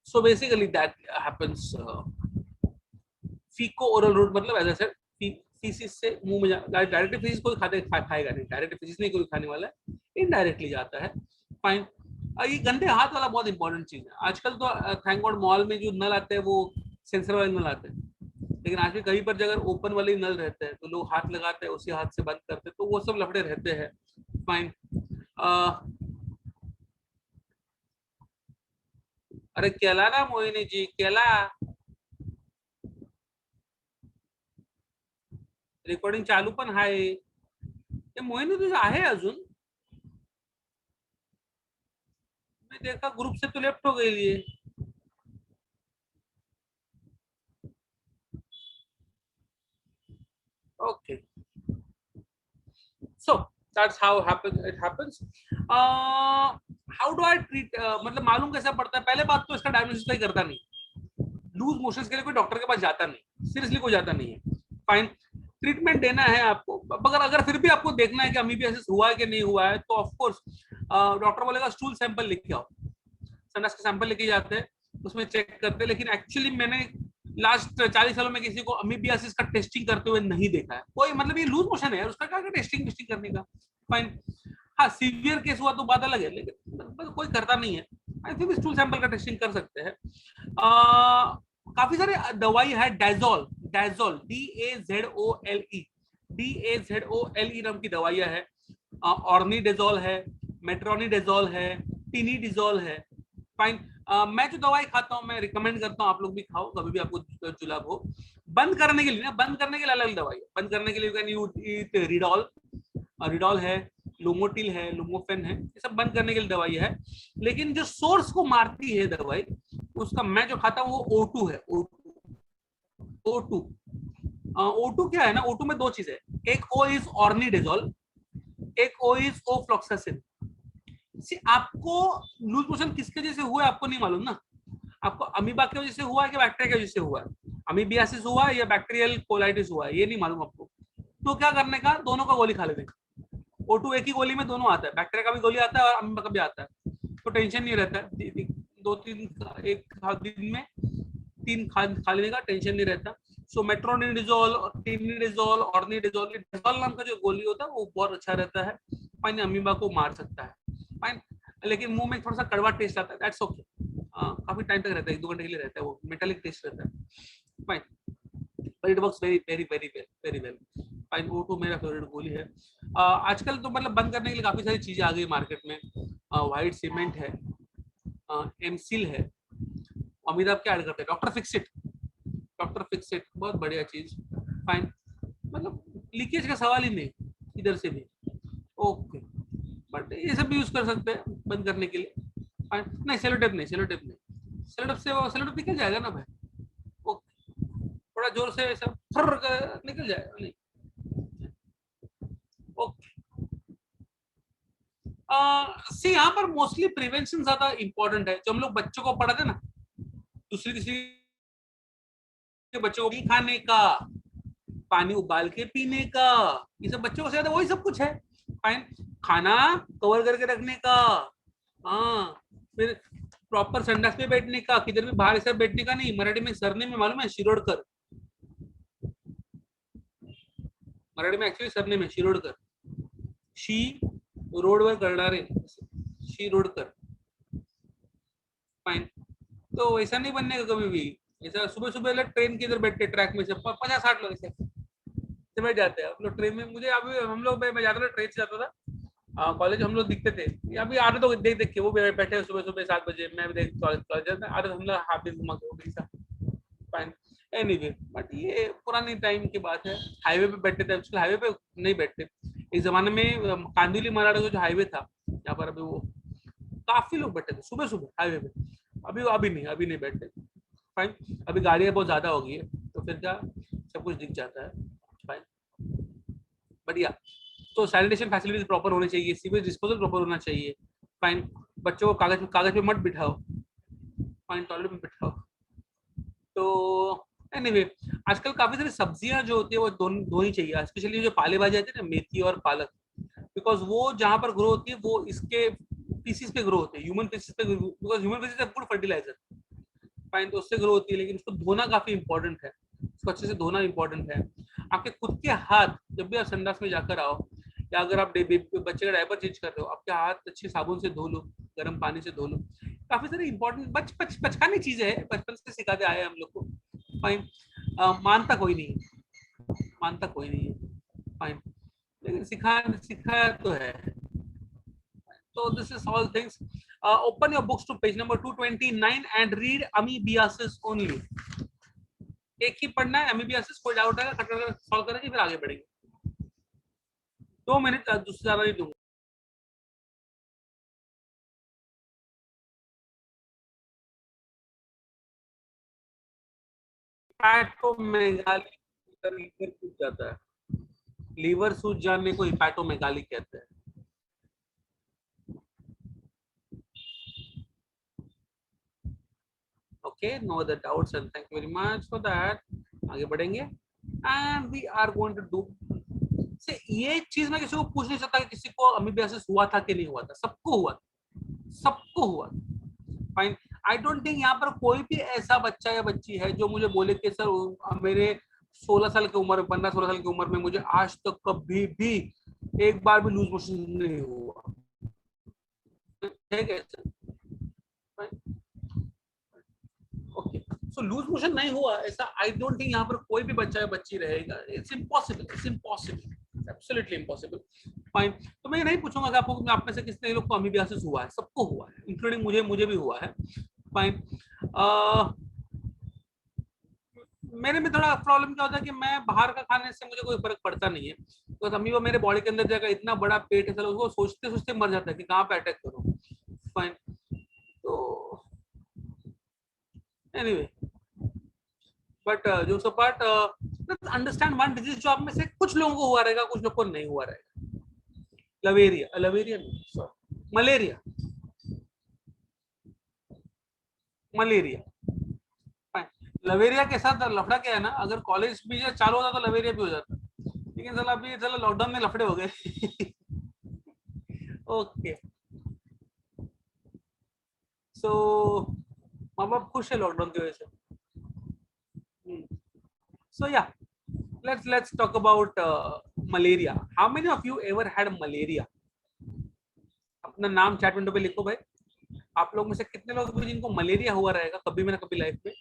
So basically that happens. Feco oral route मतलब as I said faeces से मुंह में डायरेक्टली फीसिस कोई खाएगा नहीं, डायरेक्ट फीसिस नहीं कोई खाने वाला है, इनडायरेक्टली जाता है। फाइन। ये गंदे हाथ वाला बहुत इंपॉर्टेंट चीज है। आजकल तो थैंक गॉड मॉल में जो नल आते हैं वो सेंसर वाले नल आते हैं, लेकिन आज भी कहीं पर अगर ओपन वाले नल रहते हैं तो लोग हाथ लगाते हैं, उसी हाथ से बंद करते हैं, तो वो सब लफड़े रहते हैं। फाइन। अरे केला ना मोहिनी जी, केला। रेकॉर्डिंग चालू पण आहे ते मोहिनी, तुझं आहे अजून? मैं देखा ग्रुप से तो लेफ्ट हो गई है। Okay, so that's how happen it happens. How do I treat, मतलब मालूम कैसे पड़ता है? पहले बात तो इसका डायग्नोसिस कोई करता नहीं, लूज मोशंस के लिए कोई डॉक्टर के पास जाता नहीं, सीरियसली कोई जाता नहीं है। फाइन। ट्रीटमेंट देना है आपको, मगर अगर फिर भी आपको देखना है कि अमीबियासिस हुआ है कि नहीं हुआ है, तो ऑफ कोर्स डॉक्टर बोलेगा स्टूल सैंपल लिख के आओ। संडास का सैंपल लेके जाते हैं, उसमें चेक करते हैं। लेकिन एक्चुअली मैंने लास्ट 40 सालों में किसी को अमीबियासिस का टेस्टिंग करते हुए नहीं देखा है। कोई मतलब ये लूज मोशन है यार, उसका क्या टेस्टिंग टेस्टिंग करने का। फाइन। हाँ, सीवियर केस हुआ तो बात अलग है, लेकिन कोई करता नहीं है। आई थिंक स्टूल सैंपल का टेस्टिंग कर सकते हैं। काफी सारे दवाई है, डायजोल, डायजोल DAZOLE, DAZOLE नाम की दवाइयां है। ऑर्निडेजोल है, मेट्रोनिडेजोल है, टिनिडिजोल है। फाइन। मैं जो दवाई खाता हूँ मैं रिकमेंड करता हूँ आप लोग भी खाओ कभी भी आपको जुलाब हो। बंद करने के लिए ना, बंद करने के लिए अलग दवाई है। बंद करने के लिए कैन यू ईट रिडॉल, रिडॉल है, लोमोटिल है, लोमोफेन है, ये सब बंद करने के लिए दवाई है। लेकिन जो सोर्स को मारती है दवाई, उसका मैं जो खाता हूँ वो O2 है। O2, O2 क्या है ना, O2 में दो चीजें, एक O इज ऑर्निडेजोल, एक O इज ओफ्लॉक्सासिन। आपको लूज मोशन किसके वजह से हुआ है आपको नहीं मालूम ना, आपको अमीबा की वजह से हुआ है कि बैक्टीरिया की वजह से हुआ है, अमीबियासिस हुआ है या बैक्टीरियल कोलाइटिस हुआ है, ये नहीं मालूम आपको। तो क्या करने का, दोनों का गोली खा लेने का। O2 एक ही गोली में दोनों आता है, बैक्टीरिया का भी गोली आता है और अमीबा का भी आता है, तो टेंशन नहीं रहता है। दो तीन एक दिन में तीन खा लेने का टेंशन नहीं रहता। सो मेट्रोनिडिजोल, टिनिडिजोल, ऑर्निडिजोल, डिजोल नाम का जो गोली होता है वो बहुत अच्छा रहता है। फाइन, अमीबा को मार सकता है। फाइन। लेकिन मुंह में थोड़ा सा कड़वा टेस्ट आता है, दैट्स ओके। काफी टाइम तक रहता है, 1-2 घंटे के लिए रहता है, वो मेटालिक टेस्ट रहता है। Fine, but it works very very very well, very well. Fine. O2 मेरा फेवरेट गोली है। आजकल तो मतलब बंद करने के लिए काफी सारी चीजें आ गई मार्केट में। व्हाइट सीमेंट है, एमसिल है, अमिताभ क्या ऐड करते हैं, डॉक्टर फिक्सिट, डॉक्टर फिक्सिट बहुत बढ़िया चीज। फाइन। मतलब लीकेज का सवाल ही नहीं इधर से भी। ओके, बट ये सब भी यूज कर सकते हैं बंद करने के लिए। फाइन। नहीं, सेलोटेप नहीं, सेलोटेप नहीं, सेलोटेप से वो सेलोटेप निकल जाएगा ना भाई। ओके, थोड़ा जोर से ऐसा निकल जाएगा नहीं। ओके, सी यहाँ पर मोस्टली प्रिवेंशन ज्यादा इंपॉर्टेंट है। जो हम लोग बच्चों को पढ़ाते ना, दूसरी तीसरी के बच्चों को भी खाने का, पानी उबाल के पीने का, ये सब बच्चों को ज्यादा वही सब कुछ है। फाइन। खाना कवर करके रखने का, हाँ, फिर प्रॉपर संडास पे बैठने का, किधर भी बाहर ऐसा बैठने का नहीं। मराठी में सरने में मालूम है, शिरोडकर, मराठी में एक्चुअली सरने में शिरोडकर, शी रोडवर करणारे, शिरोडकर। फाइन। तो ऐसा नहीं बनने का कभी भी। ऐसा सुबह सुबह ट्रेन के इधर बैठते ट्रैक में से 50-60 लोग ऐसे बैठ जाते हैं हम लोग ट्रेन में। मुझे अभी हम लोग, मैं जाता था ट्रेन से जाता था कॉलेज, हम लोग दिखते थे अभी आधे तो देख देख के वो बैठे सुबह सुबह 7 बजे, मैं भी देख कॉलेज जाता आधे हम लोग हाफ दिन घुमा के फाइन। एनीवे, बट ये पुरानी टाइम की बात है। हाईवे पे बैठते थे, हाईवे पे नहीं बैठते। एक जमाने में कांदिवली मराठा जो हाईवे था यहाँ पर, अभी वो काफी लोग बैठे थे सुबह सुबह हाईवे पे। अभी अभी नहीं, अभी नहीं बैठते। फाइन। अभी गाड़ियां बहुत ज्यादा हो गई है, तो फिर क्या, सब कुछ दिख जाता है। फाइन, बढ़िया। तो सैनिटेशन फैसिलिटीज प्रॉपर होनी चाहिए, सीवेज डिस्पोजल प्रॉपर होना चाहिए। फाइन। बच्चों को कागज पे मत बिठाओ, फाइन, टॉयलेट में बिठाओ। तो एनीवे, आजकल काफी सारी सब्जियां जो होती है वो धोनी चाहिए, स्पेशली जो पाले भाजी आती है ना, मेथी और पालक, बिकॉज वो जहां पर ग्रो होती है वो इसके पीसीस पे ग्रो होते हैं, ह्यूमन पीसीस पे, बिकॉज ह्यूमन पीसीस है गुड फर्टिलाइजर, फाइन, तो उससे ग्रो होती है, लेकिन उसको धोना काफी इंपॉर्टेंट है, उसको अच्छे से धोना इंपॉर्टेंट है। आपके खुद के हाथ जब भी आप संडास में जाकर आओ, या अगर आप बच्चे का डायपर चेंज कर रहे हो, आपके हाथ अच्छे साबुन से धो लो, गर्म पानी से धो लो। काफी सारी इंपॉर्टेंट बचकानी चीजें हैं, बचपन से सिखाते आए हम लोग को, फाइन। मानता कोई नहीं है, मानता कोई नहीं है, फाइन, लेकिन सिखाया तो है। So this is all things. Open your books to page number 229 and read amoebiasis only. एक ही पढ़ना है amoebiasis, कोई डाउट है खट खट सॉल्व करेंगे, फिर आगे बढ़ेंगे। 2 मिनट दूसरा ज्यादा नहीं दूंगा। पैटोमेगाली, लीवर सूज जाता है, लीवर सूज जाने को हिपैटोमेगाली कहते हैं। Okay, no other doubts and thank you very much for that. आगे बढ़ेंगे and we are going to do से ये चीज मैं किसी को पूछ नहीं सकता कि किसी को अमीबियासिस हुआ था कि नहीं हुआ था, सबको हुआ, सबको हुआ, फाइन। आई डोंट थिंक यहाँ पर कोई भी ऐसा बच्चा या बच्ची है जो मुझे बोले कि सर मेरे 16 साल की उम्र में, 15-16 साल की उम्र में मुझे आज तक कभी भी एक बार भी लूज मोशन नहीं हुआ, ठीक है, ओके। सो लूज मोशन नहीं हुआ ऐसा आई डोंट थिंक यहाँ पर कोई भी बच्चा या बच्ची रहेगा, it's impossible, it's impossible, absolutely impossible, fine. तो मैं नहीं पूछूंगा कि आपको, आप में से कितने लोग को अमीबियासिस हुआ है, सबको हुआ है, इंक्लूडिंग मुझे भी हुआ है, फाइन। मेरे में थोड़ा प्रॉब्लम क्या होता है कि मैं बाहर का खाने से मुझे कोई फर्क पड़ता नहीं है, तो अमीबा मेरे बॉडी के अंदर जाएगा, इतना बड़ा पेट है, उसको सोचते सोचते मर जाता है कि कहाँ पे अटैक करूं, फाइन। तो एनीवे, बट जो सपाट अंडरस्टैंड वन डिजीज जो आप में से कुछ लोगों को हुआ रहेगा, कुछ लोगों को नहीं हुआ रहेगा। लवेरिया, लवेरिया नहीं, मलेरिया, मलेरिया, लवेरिया के साथ लफड़ा क्या है ना, अगर कॉलेज भी चालू होता तो लवेरिया भी हो जाता, लेकिन चलो अभी चलो लॉकडाउन में लफड़े हो गए। ओके, सो माँ बाप खुश है लॉकडाउन की वजह से। So yeah, let's talk about malaria. How many of you ever had malaria? अपना नाम चैट विंडो पे लिखो भाई। आप लोग में से कितने लोग भी जिनको मलेरिया हुआ रहेगा कभी में ना कभी लाइफ में,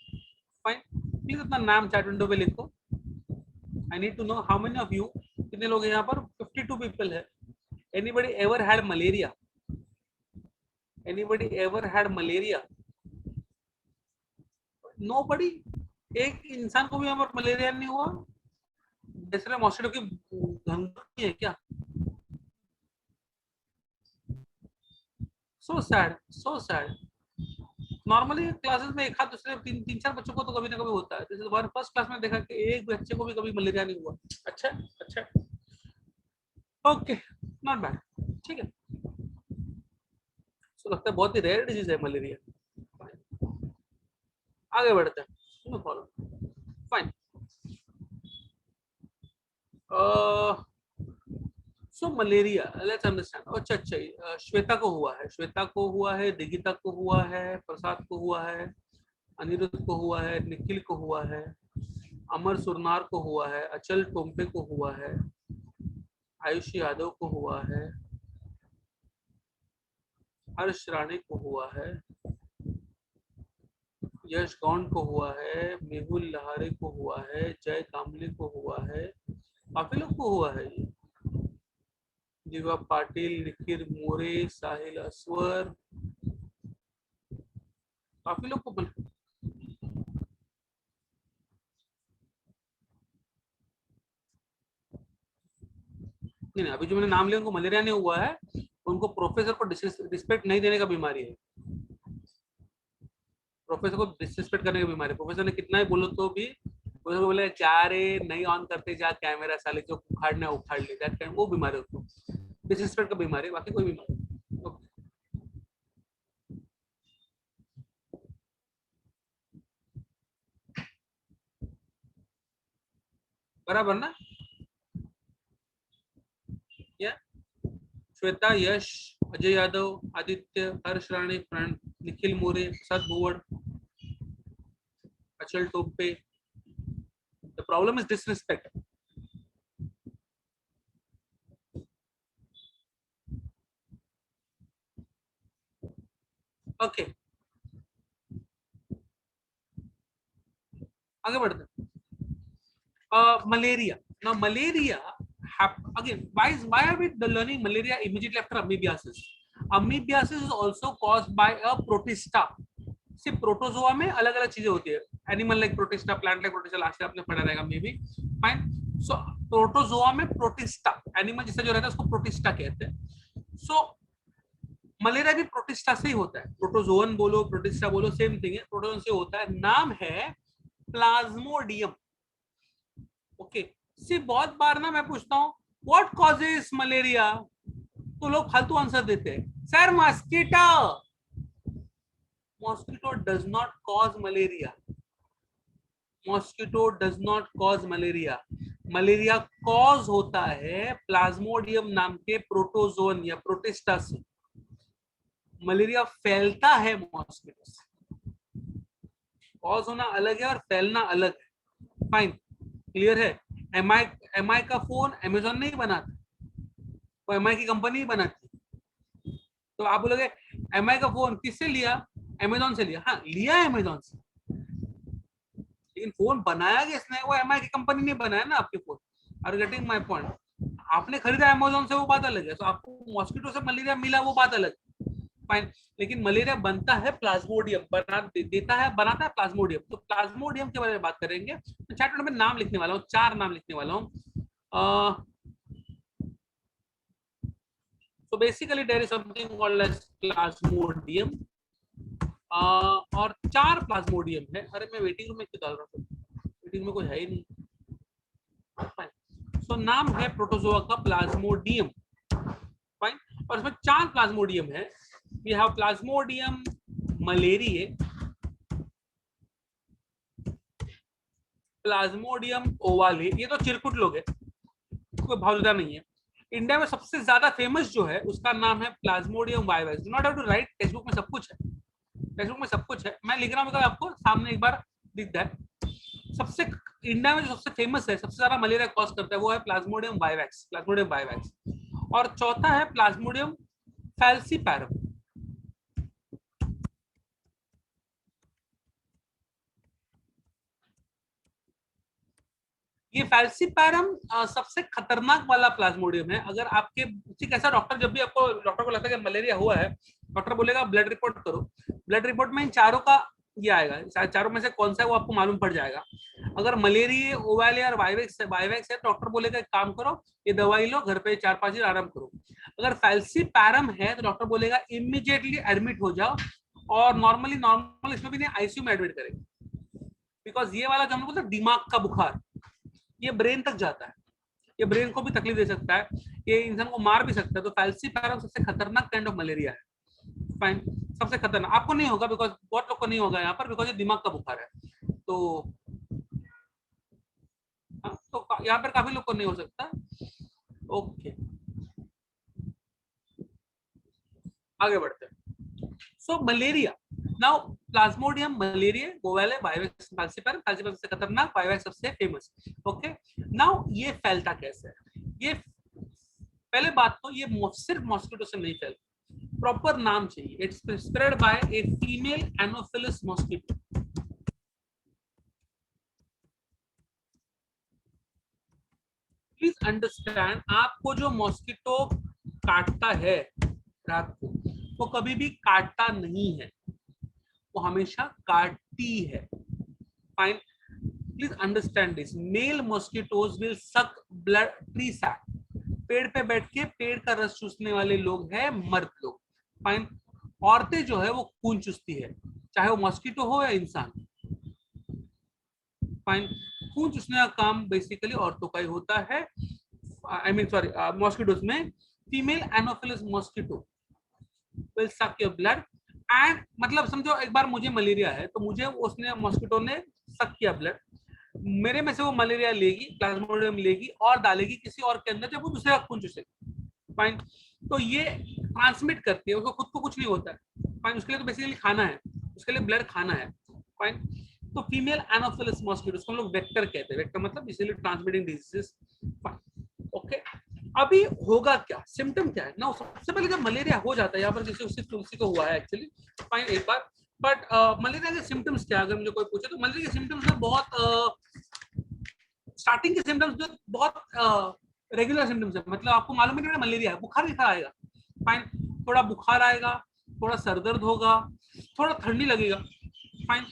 फाइन, प्लीज अपना नाम चैट विंडो पे लिखो। I need to know how many of you, कितने लोग यहाँ पर, 52 पीपल है। Anybody ever had malaria? Anybody ever had malaria? Nobody, एक इंसान को भी यहाँ पर मलेरिया नहीं हुआ? जैसे मॉस्किटो की धमकी है क्या? So sad, so sad. Normally classes में एक हाथ दूसरे तीन चार बच्चों को तो कभी ना कभी होता है, जैसे हमारे फर्स्ट क्लास में देखा कि एक बच्चे को भी कभी मलेरिया नहीं हुआ। अच्छा, अच्छा, ओके, नॉट बैड, ठीक है। सो लगता है बहुत ही रेयर डिजीज है मलेरिया। आगे बढ़ते हैं, no problem, fine. So malaria, let's understand. अच्छा अच्छा, श्वेता को हुआ है, श्वेता को हुआ है, दिगिता को हुआ है, प्रसाद को हुआ है, अनिरुद्ध को हुआ है, निखिल को हुआ है, अमर सुरनार को हुआ है, अचल टोम्पे को हुआ है, आयुष यादव को हुआ है, हर्ष राणे को हुआ है, यश गौंड को हुआ है, मेहुल लहारे को हुआ है, जय कामले को हुआ है, काफी लोग को हुआ है ये। दिवा पाटिल, निखिल मोरे, साहिल असवर, काफी लोग को नहीं, अभी जो मैंने नाम लिया उनको मलेरिया नहीं हुआ है, उनको प्रोफेसर को रिस्पेक्ट नहीं देने का बीमारी है, प्रोफेसर को डिसरिस्पेक्ट करने की बीमारी। प्रोफेसर ने कितना ही बोलो तो भी प्रोफेसर को बोले क्या रे नहीं ऑन करते, जा कैमरा साले जो उखाड़ना उखाड़ ले, दैट वो बीमारी उसको डिसरिस्पेक्ट का बीमारी, बाकी कोई बीमारी। बराबर ना? क्या श्वेता, यश, अजय यादव, आदित्य, हर्ष राणे, निखिल मोरे, प्रसाद भुवड़, अचल Tope. The problem is disrespect. Okay. आगे बढ़ते हैं. Malaria. Now malaria again, why are we learning malaria immediately after amoebiasis? Amoebiasis is also caused by a protista. सिर्फ प्रोटोजोआ में अलग अलग चीजें होती है. Animal like protista, plant like protista, last आपने पढ़ा रहेगा may be. Fine. So protozoa में प्रोटिस्टा, एनिमल जिससे जो रहता है उसको प्रोटिस्टा कहते हैं. सो मलेरिया भी प्रोटिस्टा से ही होता है. प्रोटोजोन बोलो, प्रोटिस्टा बोलो, सेम थिंग है. प्रोटोजोन से होता है. नाम है प्लाज्मोडियम. ओके. सिर्फ बहुत बार ना मैं पूछता हूँ व्हाट कॉजेस मलेरिया, तो लोग फालतू आंसर देते हैं. Sir mosquito. Mosquito does not cause malaria. Mosquito does not cause malaria. Malaria cause होता है प्लाज्मोडियम नाम के प्रोटोजोन या प्रोटिस्टा से. मलेरिया फैलता है मॉस्किटो से. कॉज होना अलग है और फैलना अलग है. फाइन. क्लियर है. एमआई का फोन अमेजोन नहीं बनाता, वो एमआई की कंपनी ही बनाती. तो आप बोलोगे एमआई का फोन किससे लिया? अमेजोन से लिया. हाँ, लिया है अमेजोन से, लेकिन फोन बनाया किसने? वो एमआई की कंपनी ने बनाया ना आपके phone. Are getting my point? आपने खरीदा अमेजोन से, वो बात अलग है. तो आपको मॉस्किटो से मलेरिया मिला, वो बात अलग. फाइन. लेकिन मलेरिया बनता है प्लाज्मोडियम, बनाता है प्लाज्मोडियम. तो प्लाज्मोडियम के बारे में बात करेंगे. तो चैप्टर में नाम लिखने वाला हूँ, 4 नाम लिखने वाला हूँ. So basically there is something called as plasmodium. और 4 प्लाज्मोडियम है. अरे मैं वेटिंग रूम में क्यों डाल रहा हूँ? वेटिंग में कोई है ही नहीं. सो नाम है प्रोटोजोआ का प्लाज्मोडियम. फाइन. और इसमें 4 प्लाज्मोडियम है. We have plasmodium malariae, plasmodium ovale. ये तो चिरकुट लोग है, कोई भावुकता नहीं है. इंडिया में सबसे ज्यादा फेमस जो है उसका नाम है plasmodium vivax. Do not have to write, textbook में सब कुछ है. टेक्स्ट बुक में सब कुछ है. मैं लिख रहा हूँ, आपको सामने एक बार दिखता है. सबसे इंडिया में जो सबसे फेमस है, सबसे ज्यादा मलेरिया कॉज करता है, वो है प्लाज्मोडियम वाइवैक्स. Plasmodium vivax. और चौथा है प्लाज्मोडियम फैल्सीपैरम. ये फैल्सीपैरम सबसे खतरनाक वाला प्लाज्मोडियम है. अगर आपके ठीक ऐसा डॉक्टर, जब भी आपको डॉक्टर को लगता है कि मलेरिया हुआ है, डॉक्टर बोलेगा ब्लड रिपोर्ट करो. ब्लड रिपोर्ट में इन चारों का ये आएगा. चारों में से कौन सा है वो आपको मालूम पड़ जाएगा. अगर मलेरिया, ओवाले और वाइवैक्स है, डॉक्टर बोलेगा एक काम करो, ये दवाई लो, घर पे 4-5 दिन आराम करो. अगर फैल्सीपैरम है तो डॉक्टर बोलेगा इमीडिएटली एडमिट हो जाओ. और नॉर्मल इसमें भी नहीं, आईसीयू में एडमिट करेंगे. बिकॉज ये वाला जो हम बोलते हैं दिमाग का बुखार, ये ब्रेन तक जाता है. ये ब्रेन को भी तकलीफ दे सकता है, ये इंसान को मार भी सकता है. तो फैल्सीपैरम सबसे खतरनाक काइंड ऑफ मलेरिया है. फाइन. सबसे खतरनाक. आपको नहीं होगा, बिकॉज बहुत लोग को नहीं होगा यहाँ पर, बिकॉज ये दिमाग का बुखार है. तो यहाँ पर काफी लोग को नहीं हो सकता. ओके, आगे बढ़ते हैं. सो malaria, now Plasmodium malaria, ओवाले, vivax, falciparum. Falciparum सबसे खतरनाक, वाइवैक्स सबसे फेमस. ओके. नाउ ये फैलता कैसे है? ये पहले बात तो ये सिर्फ मॉस्किटो से नहीं फैलता. प्रॉपर नाम चाहिए. It's spread by a female Anopheles mosquito. Please understand, आपको जो मॉस्किटो काटता है रात को, वो कभी भी काटता नहीं है, वो हमेशा काटती है. Fine. Please understand this. Male mosquitoes will suck blood tree sap. पेड़ पे बैठ के पेड़ का रस चूसने वाले लोग हैं मर्द लोग. फाइन. औरतें जो है वो खून चूसती है, चाहे वो मॉस्किटो हो या इंसान. फाइन. खून चूसने का काम बेसिकली औरतों का ही होता है. आई मीन सॉरी, मॉस्किटोज में फीमेल एनोफिलस मॉस्किटो विल सक योर ब्लड. एंड मतलब समझो एक बार मुझे मलेरिया है, तो मुझे उसने मॉस्किटो ने सक किया ब्लड, मेरे में से वो मलेरिया लेगी, प्लाज्मोडियम लेगी और डालेगी किसी और के अंदर, जब वो दूसरे का खून चूसेगी. फाइन। तो ये ट्रांसमिट करती है, उसको खुद को कुछ नहीं होता है, फाइन। उसके लिए तो बेसिकली खाना है, उसके लिए ब्लड खाना है, फाइन। तो फीमेल एनोफिलस मॉस्किटो, उसको हम लोग वेक्टर कहते हैं, वेक्टर मतलब इसीलिए ट्रांसमिटिंग डिजीजेस, ओके। अभी होगा क्या, सिम्टम क्या है ना, सबसे पहले जब मलेरिया हो जाता है, यहाँ पर किसी तुलसी को हुआ है एक्चुअली, फाइन, एक बार। बट मलेरिया के सिम्टम्स क्या, अगर मुझे कोई पूछे तो मलेरिया के सिम्टम्स में बहुत स्टार्टिंग के सिम्टम्स जो बहुत रेगुलर सिम्टम्स है, मतलब आपको मालूम है कि मलेरिया है, बुखार दिखा आएगा, फाइन। थोड़ा बुखार आएगा, थोड़ा सरदर्द होगा, थोड़ा ठंडी लगेगा, फाइन।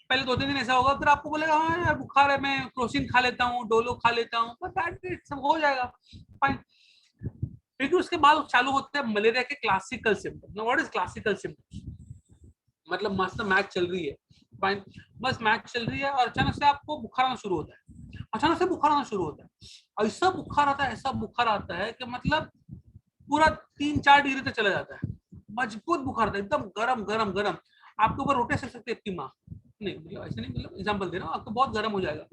पहले 2-3 दिन ऐसा होगा, फिर आपको बोलेगा हाँ यार बुखार है, मैं क्रोसिन खा लेता हूँ, डोलो खा लेता हूँ, बट सब हो जाएगा, फाइन। फिर उसके बाद चालू होते हैं मलेरिया के classical symptoms. What is classical symptoms, मतलब मस्त मैच चल रही है, फाइन, बस मैच चल रही है और अचानक से आपको बुखार आना शुरू होता है, अचानक से बुखार आना शुरू होता है, ऐसा बुखार आता है, ऐसा बुखार आता है कि मतलब पूरा 3-4 डिग्री तक चला जाता है, मजबूत बुखार था, एकदम गरम गरम गरम, आपके ऊपर रोटे सेक सकते इतनी माँ, नहीं मतलब ऐसे नहीं, मतलब एग्जाम्पल दे रहा हूँ, आपको बहुत गर्म हो जाएगा,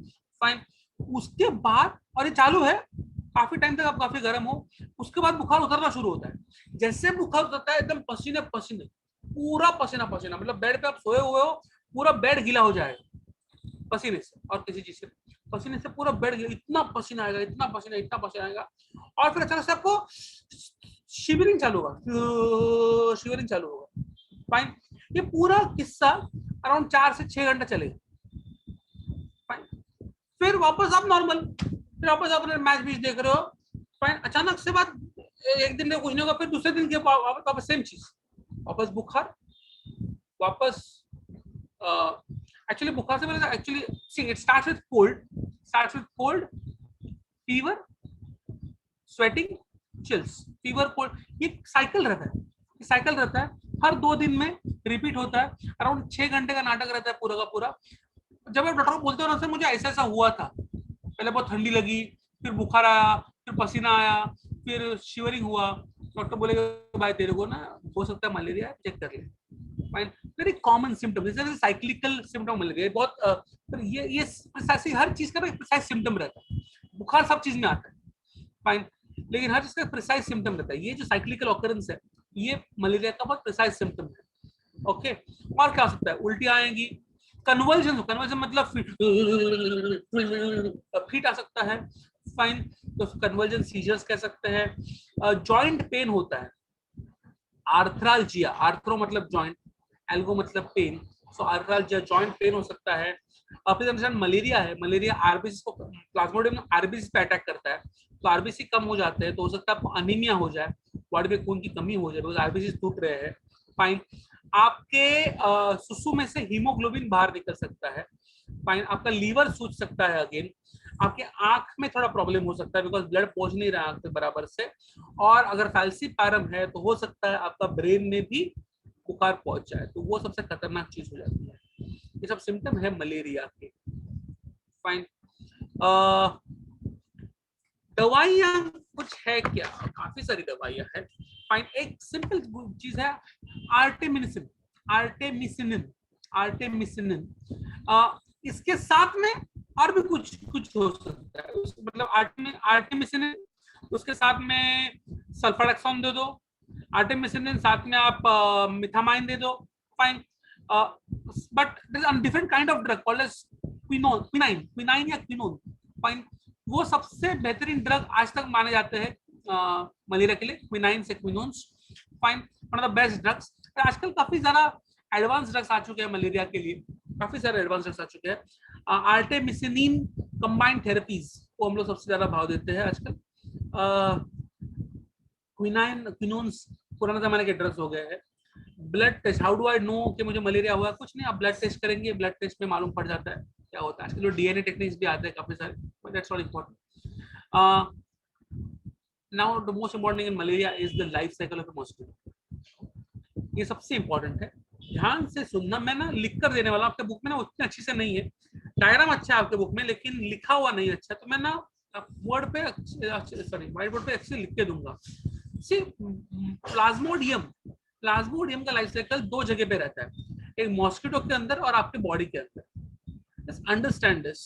फाइन। उसके बाद, और ये चालू है काफी टाइम तक, आप काफी गर्म हो, उसके बाद बुखार उतरना शुरू होता है, जैसे बुखार उतरता है एकदम पसीने पसीने, पूरा पसीना पसीना, मतलब बेड पे आप सोए हुए हो, पूरा बेड गीला हो जाएगा पसीने से, और किसी चीज से, पसीने से पूरा बेड गीला, इतना पसीना आएगा, इतना पसीना, इतना पसीना आएगा, और फिर अचानक से आपको शिवरिंग चालू होगा, शिवरिंग चालू होगा, फाइन। ये पूरा किस्सा अराउंड 4 से 6 घंटा चलेगा, फाइन। फिर वापस आप नॉर्मल, फिर वापस आप मैच बीच देख रहे हो, फाइन। अचानक से बात, एक दिन में कुछ नहीं होगा, फिर दूसरे दिन के वापस सेम चीज, वापस बुखार, वापस एक्चुअली बुखार से पहले actually see it starts with cold, starts with cold, fever, sweating, chills, fever, cold, ये साइकिल रहता है, साइकिल रहता है, हर 2 दिन में रिपीट होता है, अराउंड 6 घंटे का नाटक रहता है पूरा का पूरा। जब आप डॉक्टर को बोलते हो ना सर मुझे ऐसा ऐसा हुआ था, पहले बहुत ठंडी लगी, फिर बुखार आया, फिर पसीना आया, फिर शिवरिंग हुआ, डॉक्टर बोलेगा भाई तेरे को ना हो सकता है मलेरिया, चेक कर ले, फाइन। वेरी कॉमन सिम्टम, जैसे साइक्लिकल सिम्टम मलेरिया, बहुत ये प्रिसाइसली हर चीज का ना प्रिसाइज सिम्टम रहता है, बुखार सब चीज में आता है, फाइन, लेकिन हर चीज का प्रिसाइज सिम्टम रहता है, ये जो साइक्लिकल ऑकरेंस है ये मलेरिया का बहुत प्रिसाइज सिम्टम है, ओके। और क्या हो सकता है, उल्टी आएंगी, कन्वर्जन, कन्वर्जन मतलब फीट आ सकता है, फाइन, तो कन्वर्जन सीजर्स कह सकते हैं, जॉइंट पेन होता है, आर्थरालजिया, आर्थरो मतलब जॉइंट, एल्गो मतलब पेन, सो आर्थरालजिया जॉइंट पेन हो सकता है। फिर अंडरस्टैंड मलेरिया है, मलेरिया आरबीसी को, प्लाज्मोडियम आरबीसी पे अटैक करता है, तो आरबीसी कम हो जाते हैं, तो हो सकता है आपको अनीमिया हो जाए, बॉडी में खून की कमी हो जाए, बिकॉज आरबीसी टूट रहे हैं, फाइन। आपके सुसु में से हीमोग्लोबिन बाहर निकल सकता है, फाइन। आपका लीवर सूज सकता है अगेन, आपके आंख में थोड़ा प्रॉब्लम हो सकता है बिकॉज ब्लड पहुंच नहीं रहा आंख बराबर से, और अगर फैल्सीपारम है तो हो सकता है आपका ब्रेन में भी बुखार पहुंच जाए, तो वो सबसे खतरनाक चीज हो जाती है। ये सब सिम्टम है मलेरिया के, फाइन। दवाइयां कुछ है क्या, काफी सारी दवाइयां है, फाइन। एक सिंपल चीज है आर्टेमिसिन, आर्टेमिसिनिन, आर्टेमिसिनिन, इसके साथ में और भी कुछ कुछ हो सकता है, मतलब आर्टेमिसिनिन, उसके साथ में सल्फाडेक्सोन दे दो, आर्टेमिसिनिन साथ में आप मिथामाइन दे दो, fine. But different kind of drug called as quinone, quinine, quinine या क्विनोन, फाइन। वो सबसे बेहतरीन ड्रग आज तक माने जाते हैं मलेरिया के लिए, क्विनाइन से quinones, fine, one of the best drugs. आजकल काफी ज्यादा एडवांस ड्रग्स आ चुके हैं मलेरिया के लिए, काफी सारे एडवांस ड्रग्स आ चुके हैं। आर्टेमिसिनिन कंबाइंड थेरेपीज को हम लोग सबसे ज्यादा भाव देते हैं आजकल। क्विनाइन, क्विनोन्स पुराने जमाने के ड्रग्स हो गए हैं। Blood test, how do I know कि मुझे मलेरिया हुआ, कुछ नहीं, आप ब्लड टेस्ट करेंगे, ब्लड टेस्ट में मालूम पड़ जाता है क्या होता है। आजकल जो डीएनए टेक्निक्स भी आते हैं काफी सारे, but that's not important. Now the most important thing in malaria is the life cycle of mosquito, ये सबसे इंपॉर्टेंट है, ध्यान से सुनना। मैं ना लिख कर देने वाला हूं, आपके बुक में ना उतनी अच्छी से नहीं है, डायग्राम अच्छा है आपके बुक में लेकिन लिखा हुआ नहीं अच्छा, तो मैं ना वर्ड पे, सॉरी व्हाइट बोर्ड पे अच्छे लिख के दूंगा। सी प्लाज्मोडियम, प्लाज्मोडियम का लाइफ साइकिल 2 जगह पे रहता है, एक मॉस्किटो के अंदर और आपके बॉडी के अंदर, just understand this.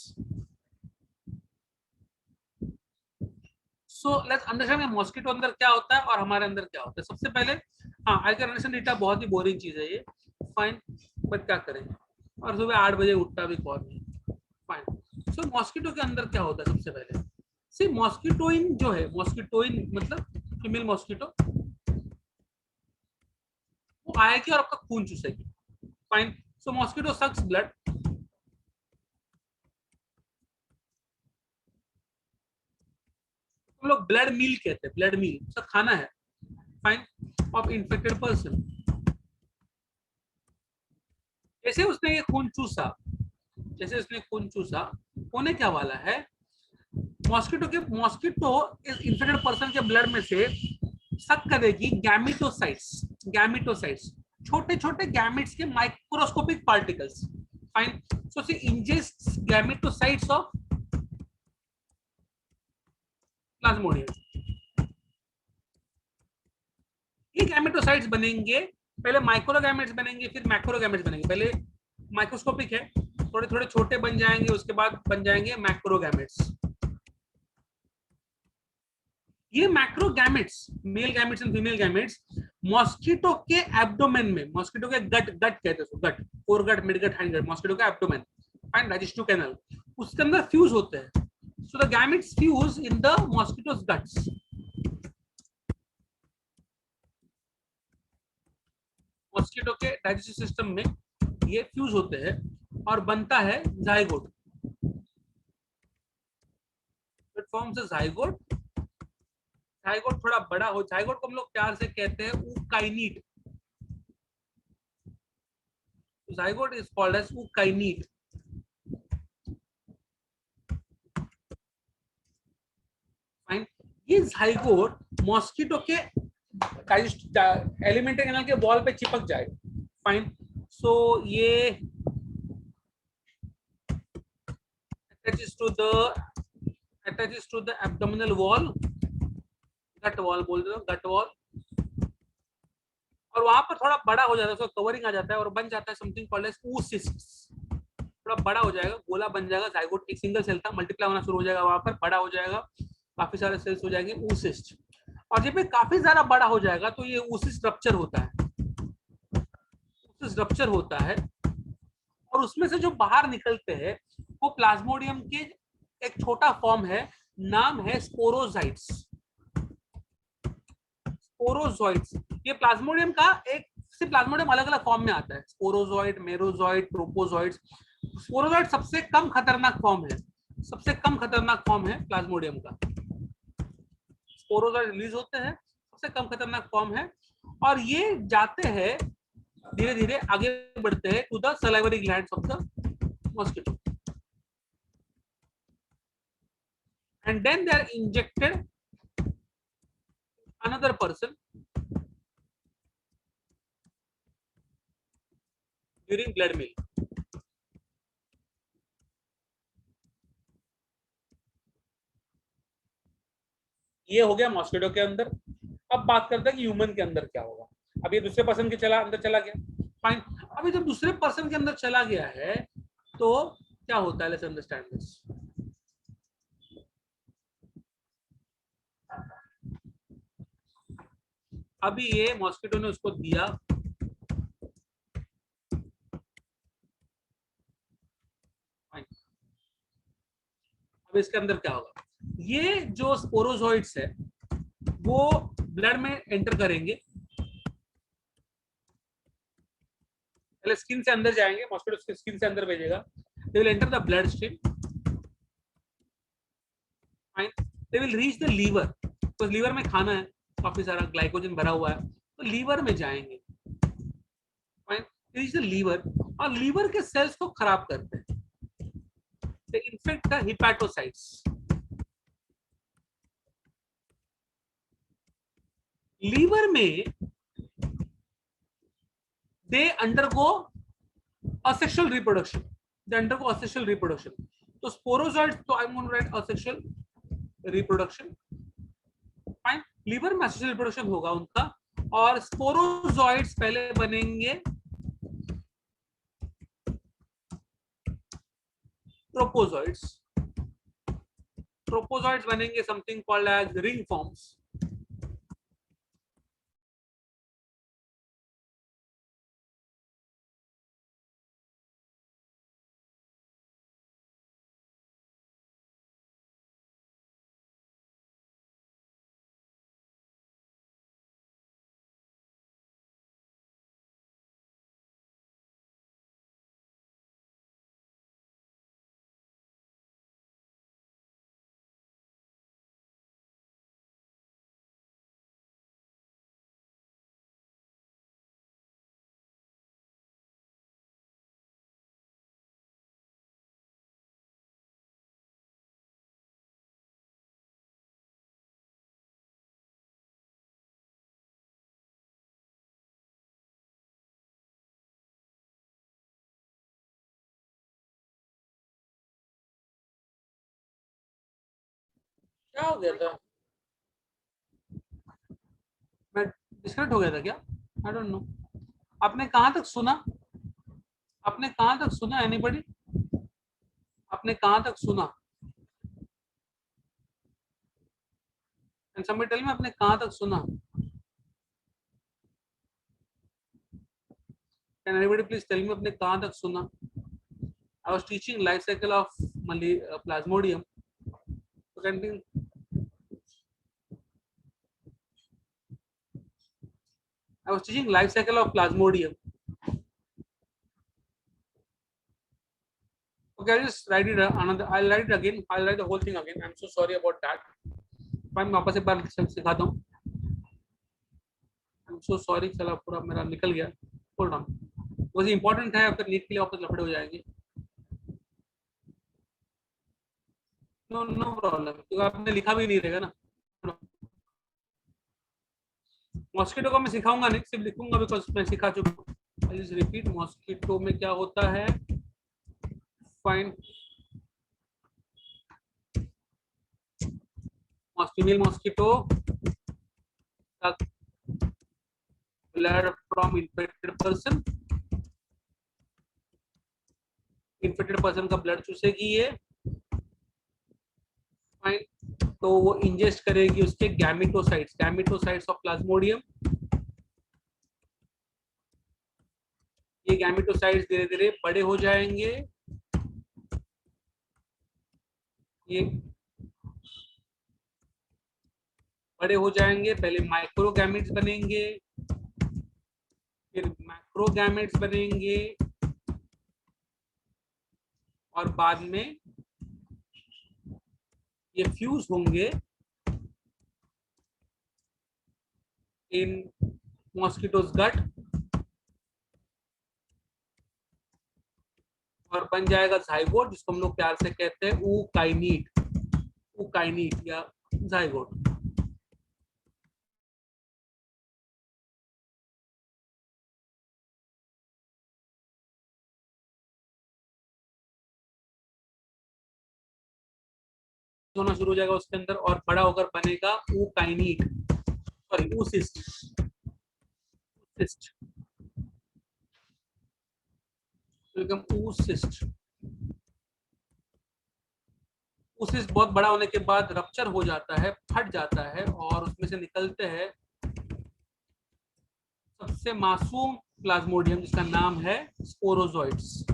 So let's understand mosquito अंदर क्या होता है और हमारे अंदर क्या होता है। सबसे पहले हाँ, आई कैन अंडरस्टैंड डेटा बहुत ही बोरिंग चीज है ये, फाइन, बट क्या करें, और सुबह 8 बजे उठता भी कौन नहीं, फाइन। सो मॉस्किटो के अंदर क्या होता है सबसे पहले, सी मॉस्किटोइन जो है, मॉस्किटोइन मतलब फीमेल मॉस्किटो, वो आएगी और आपका खून चूसेगी, फाइन। सो मॉस्किटो सक्स ब्लड, हम लोग ब्लड मील कहते हैं, ब्लड मील उसका खाना है, फाइन, ऑफ इन्फेक्टेड पर्सन। जैसे उसने ये खून चूसा, जैसे उसने खून चूसा, होने क्या वाला है, मॉस्किटो इस इन्फेक्टेड पर्सन के ब्लड में से सक करेगी गैमिटोसाइट्स, गैमिटोसाइट्स छोटे छोटे गैमिट्स के microscopic particles, fine. So she ingests gametocytes of plasmodium. ये गैमेटोसाइट्स बनेंगे, पहले माइक्रोगैमेट्स बनेंगे फिर मैक्रोगैमेट्स बनेंगे, पहले माइक्रोस्कोपिक है, थोड़े थोड़े छोटे बन जाएंगे, उसके बाद बन जाएंगे मैक्रोगैमेट्स। ये macrogametes, male gametes and female gametes, mosquito के एब्डोमेन में, मॉस्किटो के गट, गट कहते हैं उसको, gut, foregut, midgut, hindgut, mosquito का एब्डोमेन एंड डाइजेस्टिव कैनल, उसके अंदर फ्यूज होते हैं। So the gametes fuse in the mosquito's guts, mosquito के डाइजेस्टिव सिस्टम में ये फ्यूज होते हैं और बनता है zygote, it forms a zygote. Zygote थोड़ा बड़ा हो, जाइगोट को हम लोग प्यार से कहते हैं ookinete, zygote is called as ookinete, fine. ये जाइगोट मॉस्किटो के एलिमेंट्री कैनाल के वॉल पे चिपक जाए, फाइन। सो ये attaches to the abdominal wall, gut wall बोल दो, गट वॉल, और वहां पर थोड़ा बड़ा हो जाता है, उसका कवरिंग आ जाता है और बन जाता है समथिंग कॉल्ड एज oocysts, थोड़ा बड़ा हो जाएगा, गोला बन जाएगा, जाइगोट एक सिंगल सेल था, मल्टीप्लाई होना शुरू हो जाएगा, वहां पर बड़ा हो जाएगा, काफी सारे सेल्स हो जाएंगे oocyst, और जब ये काफी ज्यादा बड़ा हो जाएगा तो ये oocyst रप्चर होता है, oocyst रप्चर होता है, और उसमें से जो बाहर निकलते हैं वो प्लाज्मोडियम के एक छोटा फॉर्म है, नाम है स्पोरोजाइट्स, स्पोरोजॉइट्स। ये प्लाज्मोडियम का एक से, प्लाज्मोडियम अलग अलग फॉर्म में आता है, स्पोरोजॉइट, मेरोजॉइट, ट्रोपोजॉइट्स। स्पोरोजॉइट सबसे कम खतरनाक फॉर्म है, सबसे कम खतरनाक फॉर्म है प्लाज्मोडियम का, स्पोरोजॉइट रिलीज होते हैं, सबसे कम खतरनाक फॉर्म है, और ये जाते हैं धीरे धीरे आगे बढ़ते हैं to the salivary glands of the mosquito, and then they are injected another person during blood meal। ये हो गया मॉस्किटो के अंदर। अब बात करते हैं कि ह्यूमन के अंदर क्या होगा। अब ये दूसरे पर्सन के अंदर चला गया, फाइन। अभी जब दूसरे पर्सन के अंदर चला गया है तो क्या होता है, लेट्स अंडरस्टैंड दिस। अभी ये मॉस्किटो ने उसको दिया, अब इसके अंदर क्या होगा, ये जो स्पोरोजॉइट्स है वो ब्लड में एंटर करेंगे, पहले स्किन से अंदर जाएंगे, मॉस्किटो स्किन से अंदर भेजेगा, they will enter the blood stream, fine, they will reach the liver, तो लीवर में खाना है, काफी सारा ग्लाइकोजन भरा हुआ है, तो लीवर में जाएंगे, फाइन, रीच द लीवर, और लीवर के सेल्स को खराब करते हैं, they infect the hepatocytes. Liver में they undergo asexual reproduction, they undergo asexual reproduction, तो स्पोरोजॉइट, तो I am going to write asexual reproduction, fine. Liver में asexual reproduction होगा उनका, और स्पोरोजॉइट्स पहले बनेंगे ट्रोपोजॉइट्स, ट्रोपोजॉइड्स बनेंगे something called as ring forms. क्या हो गया था? मैं डिस्कनेक्ट हो गया था क्या? I don't know. आपने कहाँ तक सुना? आपने कहाँ तक सुना? एनीबॉडी? आपने कहाँ तक सुना? एंड समबडी टेल मी, आपने कहाँ तक सुना? Can anybody please tell me आपने कहाँ तक सुना? I was teaching life cycle of plasmodium. So can I was teaching life cycle of Plasmodium. Okay, I'll just write it another. I'll write it again. I'll write the whole thing again. I'm so sorry about that. मैं वापस एक बार सिखाता हूँ. I'm so sorry. चला पूरा मेरा निकल गया. Hold on. वो इम्पोर्टेंट है, फिर नीट के लिए वापस लफड़े हो जाएंगे. नो नो प्रॉब्लम, क्योंकि आपने लिखा भी नहीं रहेगा ना. मॉस्किटो को मैं सिखाऊंगा नहीं, सिर्फ लिखूंगा बिकॉज मैं सिखा चुका हूँ. Please repeat. मॉस्किटो में क्या होता है? Fine. Female mosquito blood from infected person. Infected person का ब्लड चूसेगी ये. फाइन. तो वो इंजेस्ट करेगी उसके गैमेटोसाइट्स ऑफ प्लाज्मोडियम. ये गैमेटोसाइट्स धीरे धीरे बड़े हो जाएंगे. ये बड़े हो जाएंगे. पहले माइक्रोगैमेट्स बनेंगे, फिर मैक्रोगैमेट्स बनेंगे, और बाद में ये फ्यूज होंगे इन मॉस्किटोज गट और बन जाएगा जाइगोट, जिसको हम लोग प्यार से कहते हैं ऊकाइनीट या जाइगोट. होना शुरू हो जाएगा उसके अंदर और बड़ा होकर बनेगा ऊकाइनीट, सॉरी ऊसिस्ट. ऊसिस्ट बहुत बड़ा होने के बाद रप्चर हो जाता है, फट जाता है, और उसमें से निकलते हैं सबसे मासूम प्लाज्मोडियम, जिसका नाम है स्पोरोजोइड्स.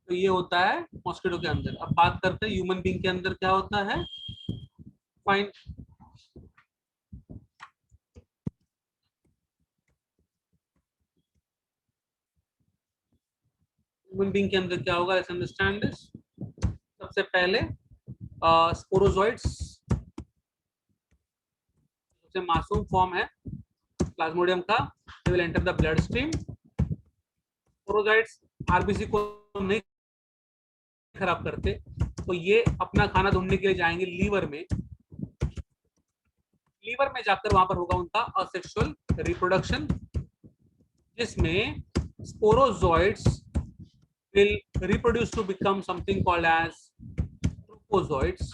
तो ये होता है मॉस्किटो के अंदर. अब बात करते हैं ह्यूमन बीइंग के अंदर क्या होता है. फाइन. ह्यूमन बीइंग के अंदर क्या होगा, लेट्स अंडरस्टैंड दिस. सबसे पहले स्पोरोजोइड्स सबसे मासूम फॉर्म है प्लाज्मोडियम का. They will enter the blood stream. Sporozoites RBC को नहीं खराब करते, तो ये अपना खाना ढूंढने के लिए जाएंगे लीवर में। लीवर में जाकर वहां पर होगा उनका असेक्सुअल रिप्रोडक्शन, जिसमें sporozoites will reproduce to become something called as propozoites.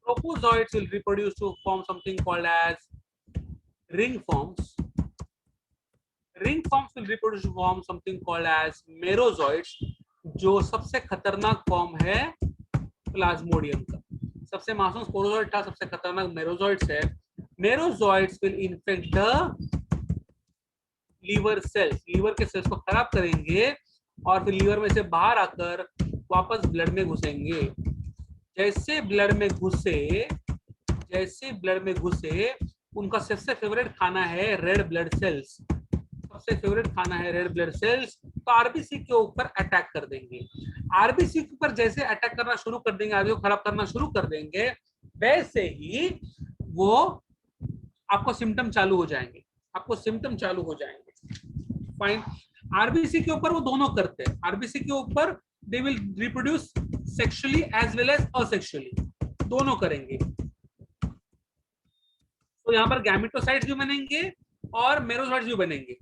Propozoites will reproduce to form something called as ring forms. Ring forms will reproduce to form something called as merozoites, जो सबसे खतरनाक form है plasmodium का। सबसे मासूम sporozoite था, सबसे खतरनाक मेरोजोइट्स है। Merozoites will infect the liver cells, liver के सेल्स को खराब करेंगे और फिर लीवर में से बाहर आकर वापस ब्लड में घुसेंगे। जैसे ब्लड में घुसे, जैसे ब्लड में घुसे, उनका सबसे फेवरेट खाना है रेड ब्लड सेल्स। सबसे फेवरेट खाना है रेड ब्लड सेल्स, तो आरबीसी के ऊपर अटैक कर देंगे। आरबीसी के ऊपर जैसे अटैक करना शुरू कर देंगे, आरबीसी को खराब करना शुरू कर देंगे, वैसे ही वो आपको सिम्टम चालू हो जाएंगे, आपको सिम्टम चालू हो जाएंगे। फाइन। आरबीसी के ऊपर वो दोनों करते हैं। आरबीसी के ऊपर they will reproduce sexually as well as asexually, दोनों करेंगे। तो यहाँ पर गैमेटोसाइट्स भी बनेंगे और मेरोसाइट्स भी बनेंगे।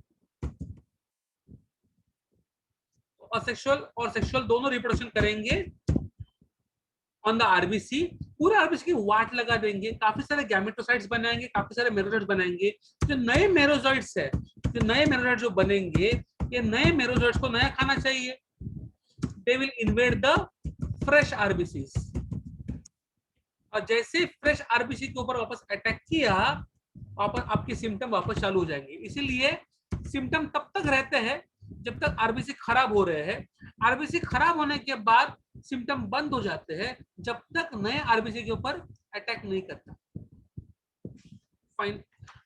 असेक्सुअल और सेक्सुअल दोनों रिप्रोडक्शन करेंगे ऑन द आरबीसी। पूरे आरबीसी की वाट लगा देंगे, काफी सारे गैमेटोसाइट्स बनाएंगे, काफी सारे मेरोसाइट्स बनाएंगे। जो नए मेरोसाइट्स है, जो नए मेरोसाइट्स जो बनेंगे, ये नए मेरोसाइट्स को नया खाना चाहिए। They will invade the fresh RBCs, और जैसे फ्रेश आरबीसी के ऊपर वापस अटैक किया, वापस आपके सिम्टम वापस चालू हो जाएंगे। इसीलिए सिम्टम तब तक रहते हैं जब तक आरबीसी खराब हो रहे हैं। आरबीसी खराब होने के बाद सिम्टम बंद हो जाते हैं, जब तक नए आरबीसी के ऊपर अटैक नहीं करता। Fine.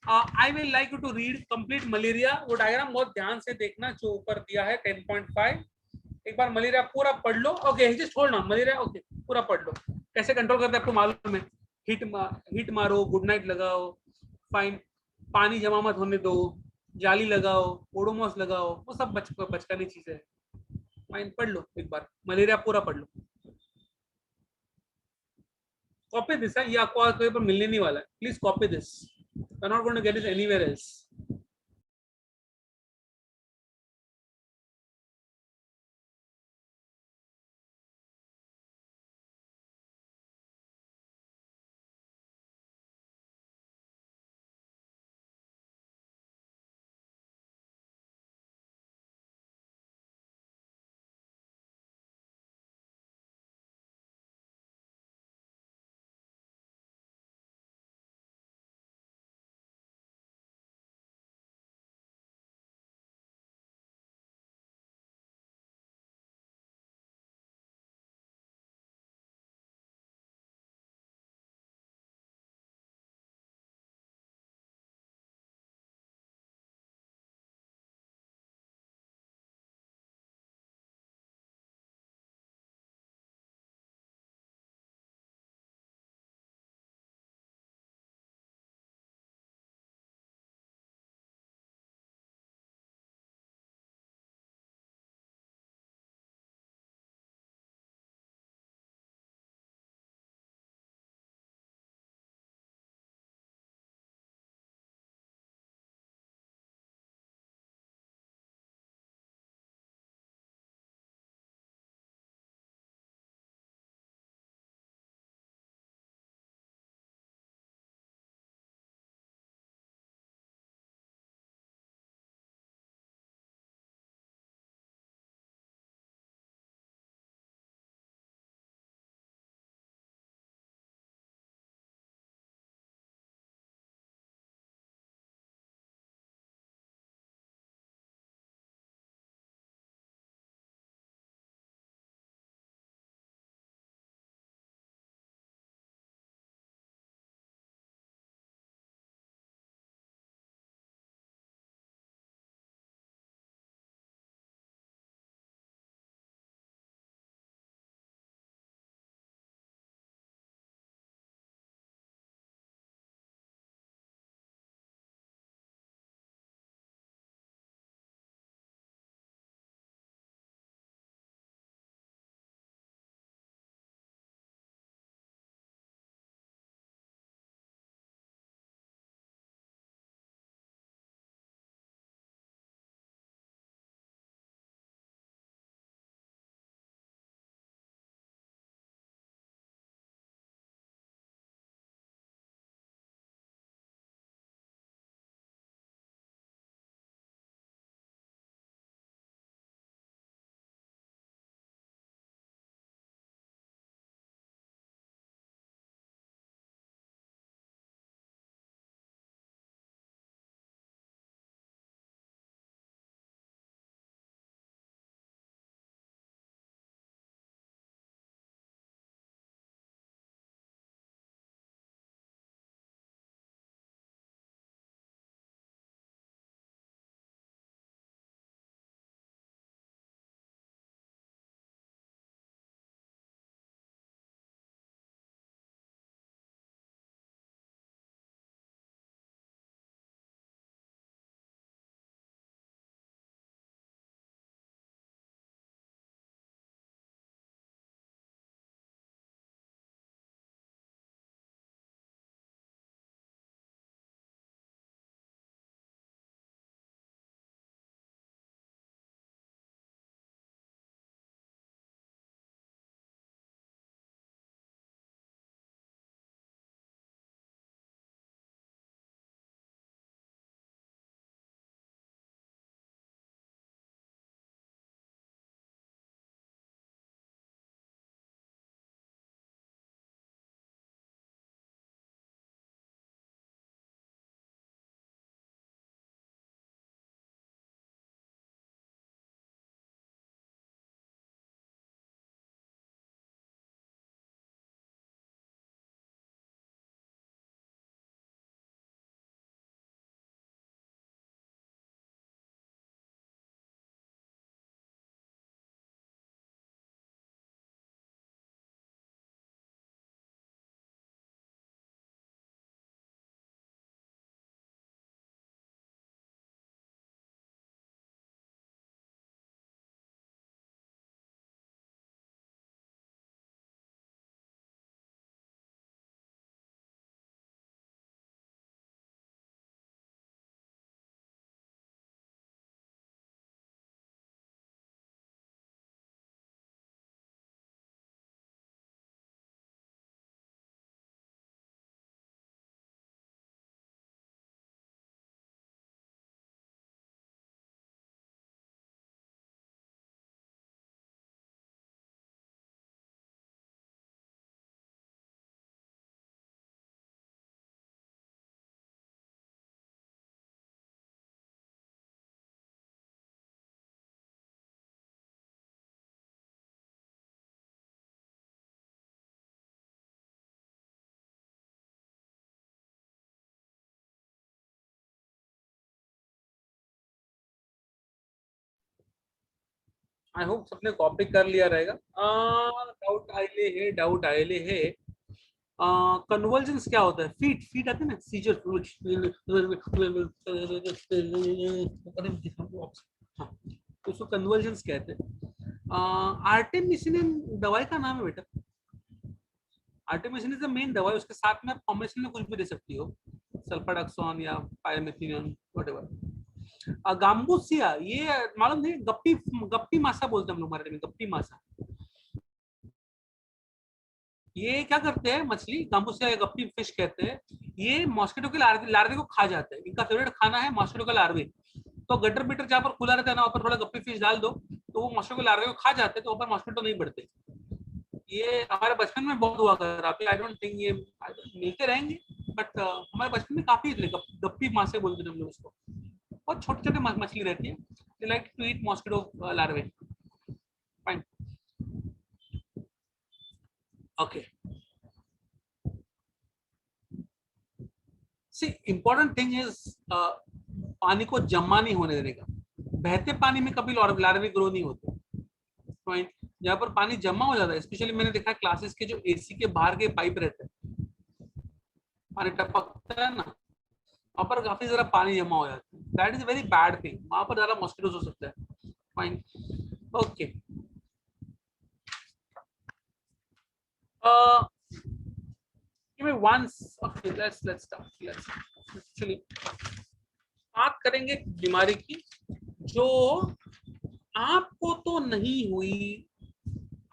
I will like you to read complete malaria. वो डायग्राम बहुत ध्यान से देखना जो ऊपर दिया है 10.5। एक बार मलेरिया पूरा पढ़ लो। Okay, just hold on. Malaria okay पूरा पढ़ लो। कैसे कंट्रोल करते हैं आपको मालूम है। हिट मारो, गुड नाइट लगाओ, फाइन, पानी जमा मत होने दो, जाली लगाओ, ओडोमॉस लगाओ, वो सब बचकानी चीजें है। फाइन, पढ़ लो एक बार, मलेरिया पूरा पढ़ लो। कॉपी दिस है, ये आपको कहीं पर मिलने नहीं वाला है। Please copy this, you are not going to get this anywhere else. I hope सबने कॉपी कर लिया रहेगा। डाउट आइले है। कन्वर्जेंस क्या होता है? फीट फीट आते हैं ना, सीजर। हाँ, तो उसको कन्वर्जेंस कहते हैं। आर्टेमिसिनिन दवाई का नाम है बेटा। आर्टेमिसिनिन इज द मेन दवाई, उसके साथ में फॉर्मेशन में कुछ भी दे सकती हो, सल्फाडाक्सोन या पायमेथिनियन व्हाटएवर। गाम्बूसिया, ये मालूम नहीं, गप्पी गप्पी मासा बोलते हैं हम लोग मराठी में, गप्पी मासा। ये क्या करते हैं, मछली गाम्बूसिया या गप्पी फिश कहते हैं, ये मॉस्किटो के लार्वे को खा जाते हैं। इनका फेवरेट खाना है मॉस्किटो के लार्वे। तो गटर बिटर जहाँ पर खुला रहता है ना, ऊपर थोड़ा गप्पी फिश डाल दो तो वो मॉस्किटो के लार्वे को खा जाते हैं, तो ऊपर मॉस्किटो नहीं बढ़ते। ये हमारे बचपन में बहुत हुआ करता था। आई डोंट थिंक ये मिलते रहेंगे, बट हमारे बचपन में काफी थे। गप्पी मासे बोलते थे हम लोग उसको। बहुत छोटे छोटे मछली रहती है। They like to eat mosquito larvae. Fine, okay. See important thing is पानी को जमा नहीं होने देने का। बहते पानी में कभी लार्वे ग्रो नहीं होते। पॉइंट, जहाँ पर पानी जमा हो जाता है, स्पेशली मैंने देखा क्लासेस के जो एसी के बाहर के पाइप रहते हैं, पानी टपकता है ना, वहां पर काफी ज्यादा पानी जमा हो जाता है। That is very bad thing, वहां पर ज्यादा मॉस्किटोज हो सकता है। Fine, okay. give me once, okay, let's start, let's actually बात करेंगे बीमारी की जो आपको तो नहीं हुई,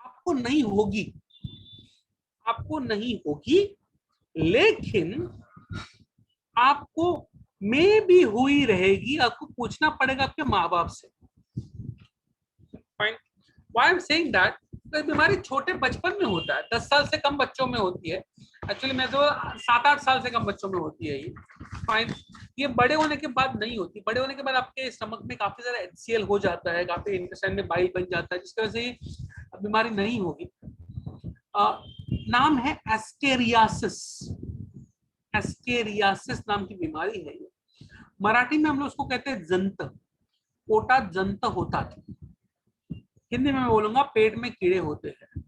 आपको नहीं होगी, आपको नहीं होगी, लेकिन आपको में भी हुई रहेगी। आपको पूछना पड़ेगा आपके माँ बाप से। Fine, why I am saying that, बीमारी छोटे बचपन में होता है, 10 साल से कम बच्चों में होती है। एक्चुअली मैं तो 7-8 साल से कम बच्चों में होती है ये। फाइन, ये बड़े होने के बाद नहीं होती। बड़े होने के बाद आपके स्टमक में काफी सारा HCl हो जाता है, काफी इंटेस्टाइन में बाइल बन जाता है, जिसकी वजह से बीमारी नहीं होगी। नाम है एस्केरियासिस। एस्केरियासिस नाम की बीमारी है ये। मराठी में हम लोग उसको कहते हैं जंत, पोटा जंत होता था। हिंदी में मैं बोलूंगा पेट में कीड़े होते हैं।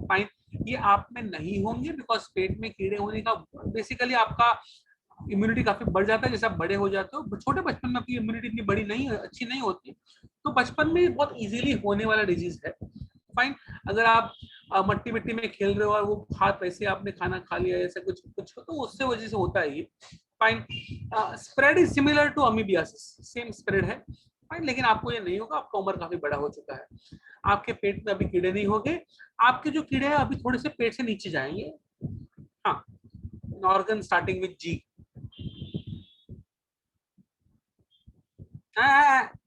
फाइन, ये आप में नहीं होंगे बिकॉज पेट में कीड़े होने का बेसिकली आपका इम्यूनिटी काफी बढ़ जाता है जैसे आप बड़े हो जाते हो। छोटे बचपन में आपकी इम्यूनिटी इतनी बड़ी नहीं, अच्छी नहीं होती, तो बचपन में बहुत इजीली होने वाला डिजीज है। फाइन, अगर आप मट्टी मिट्टी में खेल रहे हो और वो हाथ वैसे आपने खाना खा लिया ऐसा कुछ कुछ तो उससे वजह से होता है ये। Fine, spread is similar to amoebiasis, same spread है। फाइन, लेकिन आपको ये नहीं होगा, आपका उम्र काफी बड़ा हो चुका है, आपके पेट में अभी कीड़े नहीं होंगे। आपके जो कीड़े हैं अभी थोड़े से पेट से नीचे जाएंगे। हाँ, organ starting with G.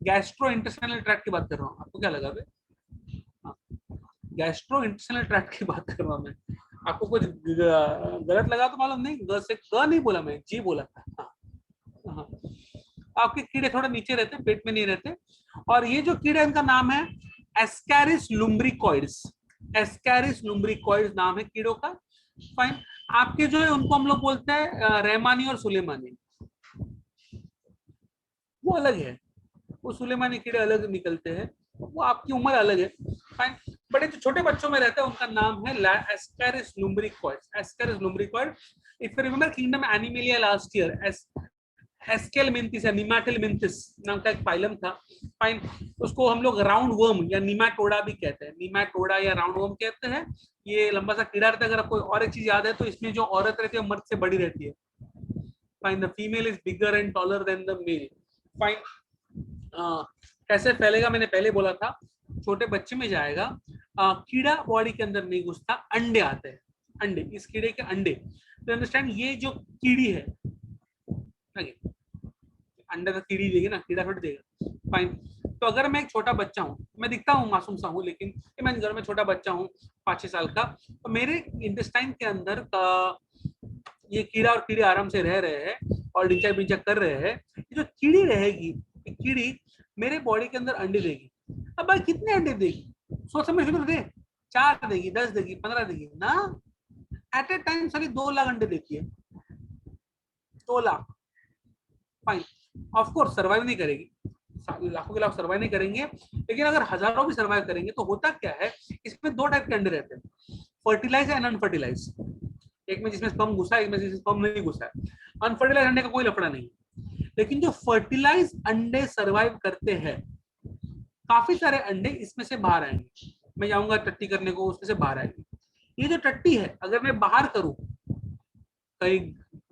Gastro intestinal tract की बात कर रहा हूँ, आपको क्या लगा बे? गैस्ट्रो इंटेस्टाइनल ट्रैक्ट की बात कर रहा हूँ मैं। आपको कुछ गलत लगा तो मालूम नहीं, ग से ग नहीं बोला मैं, जी बोला था। हाँ, हाँ। आपके कीड़े थोड़े नीचे रहते, पेट में नहीं रहते। और ये जो कीड़े, इनका नाम है एस्कैरिस लुम्ब्रिकॉइड्स। एस्कैरिस लुम्ब्रिकॉइड्स नाम है कीड़ों का। फाइन, आपके जो है उनको हम लोग बोलते हैं रहमानी और सुलेमानी, वो अलग है। वो सुलेमानी कीड़े अलग निकलते हैं, वो आपकी उम्र अलग है। फाइन, बड़े जो छोटे बच्चों में रहता है उनका नाम है ascaris lumbricoides. Ascaris lumbricoid, if you remember kingdom animalia last year, aschelminthes या निमाटिलमिंथिस नाम का एक फाइलम था। फाइन, उसको हम लोग राउंड वर्म या निमाटोडा भी कहते हैं, निमाटोडा या राउंड वर्म कहते हैं। ये लंबा सा कीड़ा रहता है। अगर आपको और एक चीज याद है तो इसमें जो औरत रहती है मर्द से बड़ी रहती है। Fine, the female is bigger and taller than the male. Fine, कैसे फैलेगा मैंने पहले बोला था, छोटे बच्चे में जाएगा। कीड़ा बॉडी के अंदर नहीं घुसता, अंडे आते हैं। अंडे, इस कीड़े के अंडे, तो अंडरस्टैंड, ये जो कीड़ी है, अंडा तो कीड़ी देगी ना, कीड़ा थोड़ी देगा। फाइन, तो अगर मैं एक छोटा बच्चा हूँ, मैं दिखता हूँ मासूम सा हूँ, लेकिन मैं घर में छोटा बच्चा हूँ 5-6 साल का, तो मेरे इंटेस्टाइन के अंदर ये कीड़ा और कीड़े आराम से रह रहे हैं और डिंचक बिंचक कर रहे हैं। ये जो कीड़ी रहेगी, कीड़ी मेरे बॉडी के अंदर अंडे देगी। अब भाई कितने अंडे देगी, सोच समझ के तो दे। 4 देगी, 10 देगी, 15 देगी ना, एट ए टाइम सारी 2 लाख अंडे देती है। 2 lakh. Fine, of course survive नहीं करेगी। लाखों के लाख सर्वाइव नहीं करेंगे, लेकिन अगर हजारों भी सर्वाइव करेंगे तो होता क्या है, इसमें दो टाइप के अंडे रहते हैं, फर्टिलाइज एंड अनफर्टिलाइज। एक में जिसमें स्पर्म घुसा है, एक में जिसमें स्पर्म नहीं घुसा है। अनफर्टिलाइज अंडे का कोई लफड़ा नहीं, लेकिन जो फर्टिलाइज अंडे सर्वाइव करते हैं, काफी सारे अंडे इसमें से बाहर आएंगे। मैं जाऊंगा टट्टी करने को, उसमें से बाहर आएंगे। ये जो टट्टी है, अगर मैं बाहर करूं, कहीं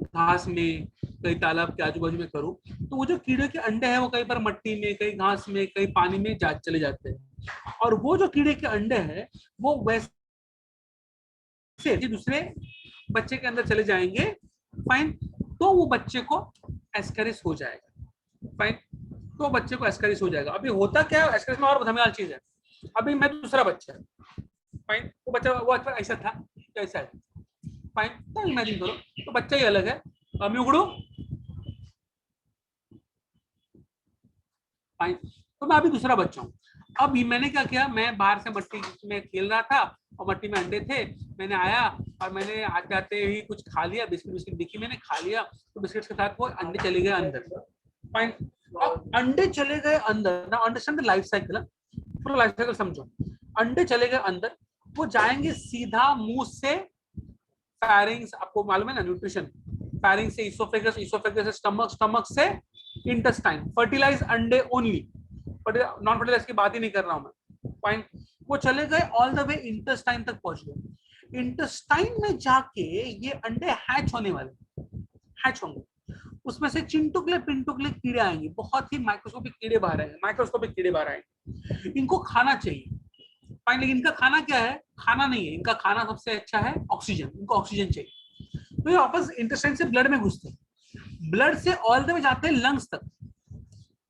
घास में, कहीं तालाब के आजू बाजू में करूं, तो वो जो कीड़े के अंडे हैं वो कहीं पर मट्टी में, कहीं घास में, कहीं पानी में चले जाते हैं। और वो जो कीड़े के अंडे हैं वो वैसे दूसरे बच्चे के अंदर चले जाएंगे। फाइन। तो वो बच्चे को एस्करिस हो जाएगा। फाइन। तो बच्चे को एस्करिस हो जाएगा। अभी होता क्या है एस्करिस में, और धमाल चीज है। अभी मैं दूसरा बच्चा है। फाइन। वो बच्चा वो ऐसा था, ऐसा है। फाइन। तो इमेजिन करो, तो बच्चा ही अलग है। मैं उगड़ू। फाइन। तो मैं अभी दूसरा बच्चा हूँ। अभी मैंने क्या किया, मैं बाहर से मट्टी में खेल रहा था और मट्टी में अंडे थे। मैंने आया और मैंने आते आते ही कुछ खा लिया, बिस्किट बिस्किट दिखी, मैंने खा लिया। तो बिस्किट के साथ वो अंडे चले गए अंदर। फाइन। अब अंडे चले गए अंदर ना, अंडरस्टैंड द लाइफ साइकिल, पूरा लाइफ साइकिल समझो। अंडे चले गए अंदर, वो जाएंगे सीधा मुंह से फैरिंग्स, आपको मालूम है ना न्यूट्रिशन, फैरिंग्स से इसोफेगस, इसोफेगस से स्टमक, स्टमक से इंटेस्टाइन। फर्टिलाइज अंडे ओनली, नॉन फर्टिलाइज की बात ही नहीं कर रहा हूं मैं। फाइन। वो चले गए ऑल द वे इंटेस्टाइन तक पहुंच गए। इंटेस्टाइन में जाके ये अंडे हैच होने वाले, हैच होंगे। उसमें से चिंटुकले पिंटुकले कीड़े आएंगे, बहुत ही माइक्रोस्कोपिक कीड़े बाहर आएंगे, माइक्रोस्कोपिक कीड़े बाहर आएंगे। इनको खाना चाहिए। फाइन। लेकिन इनका खाना क्या है, खाना नहीं है इनका खाना, सबसे अच्छा है ऑक्सीजन, इनको ऑक्सीजन चाहिए। तो ये वापस इंटेस्टाइन से ब्लड में घुसते हैं, ब्लड से ऑल द वे जाते हैं लंग्स तक।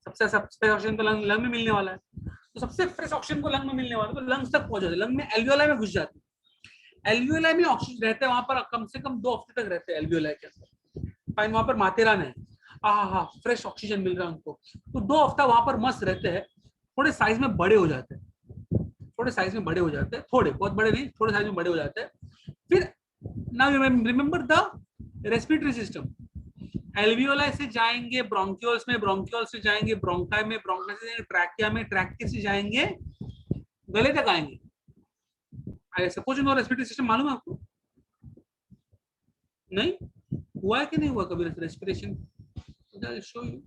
सबसे फ्रेश ऑक्सीजन तो लंग में मिलने वाला है, तो सबसे फ्रेश ऑक्सीजन को लंग में मिलने वाला है, तो लंग्स तक पहुंच जाते हैं। लंग में एल्वियोलाई में घुस जाते हैं। एल्वियोलाई में ऑक्सीजन रहते हैं, वहां पर कम से कम 2 हफ्ते तक रहते हैं एल्वियोलाई के अंदर। फाइन। वहां पर माथेरान है, हाँ, फ्रेश ऑक्सीजन मिल रहा है उनको, तो 2 हफ्ता वहां पर मस्त रहते हैं। थोड़े साइज में बड़े हो जाते हैं, थोड़े साइज में बड़े हो जाते हैं, थोड़े बहुत बड़े नहीं, थोड़े साइज में बड़े हो जाते हैं। फिर now remember the respiratory system. Alveoli से जाएंगे ब्रोंकियोल्स में, ब्रोंकियोल्स से जाएंगे ब्रोंकाई में, ब्रोंकाई से जाएंगे ट्रैकिया में, ट्रैकिया से जाएंगे गले तक आएंगे। सपोज नो रेस्पिरेटरी सिस्टम मालूम है आपको? नहीं हुआ है कि नहीं हुआ कभी रेस्पिरेशन? Show you.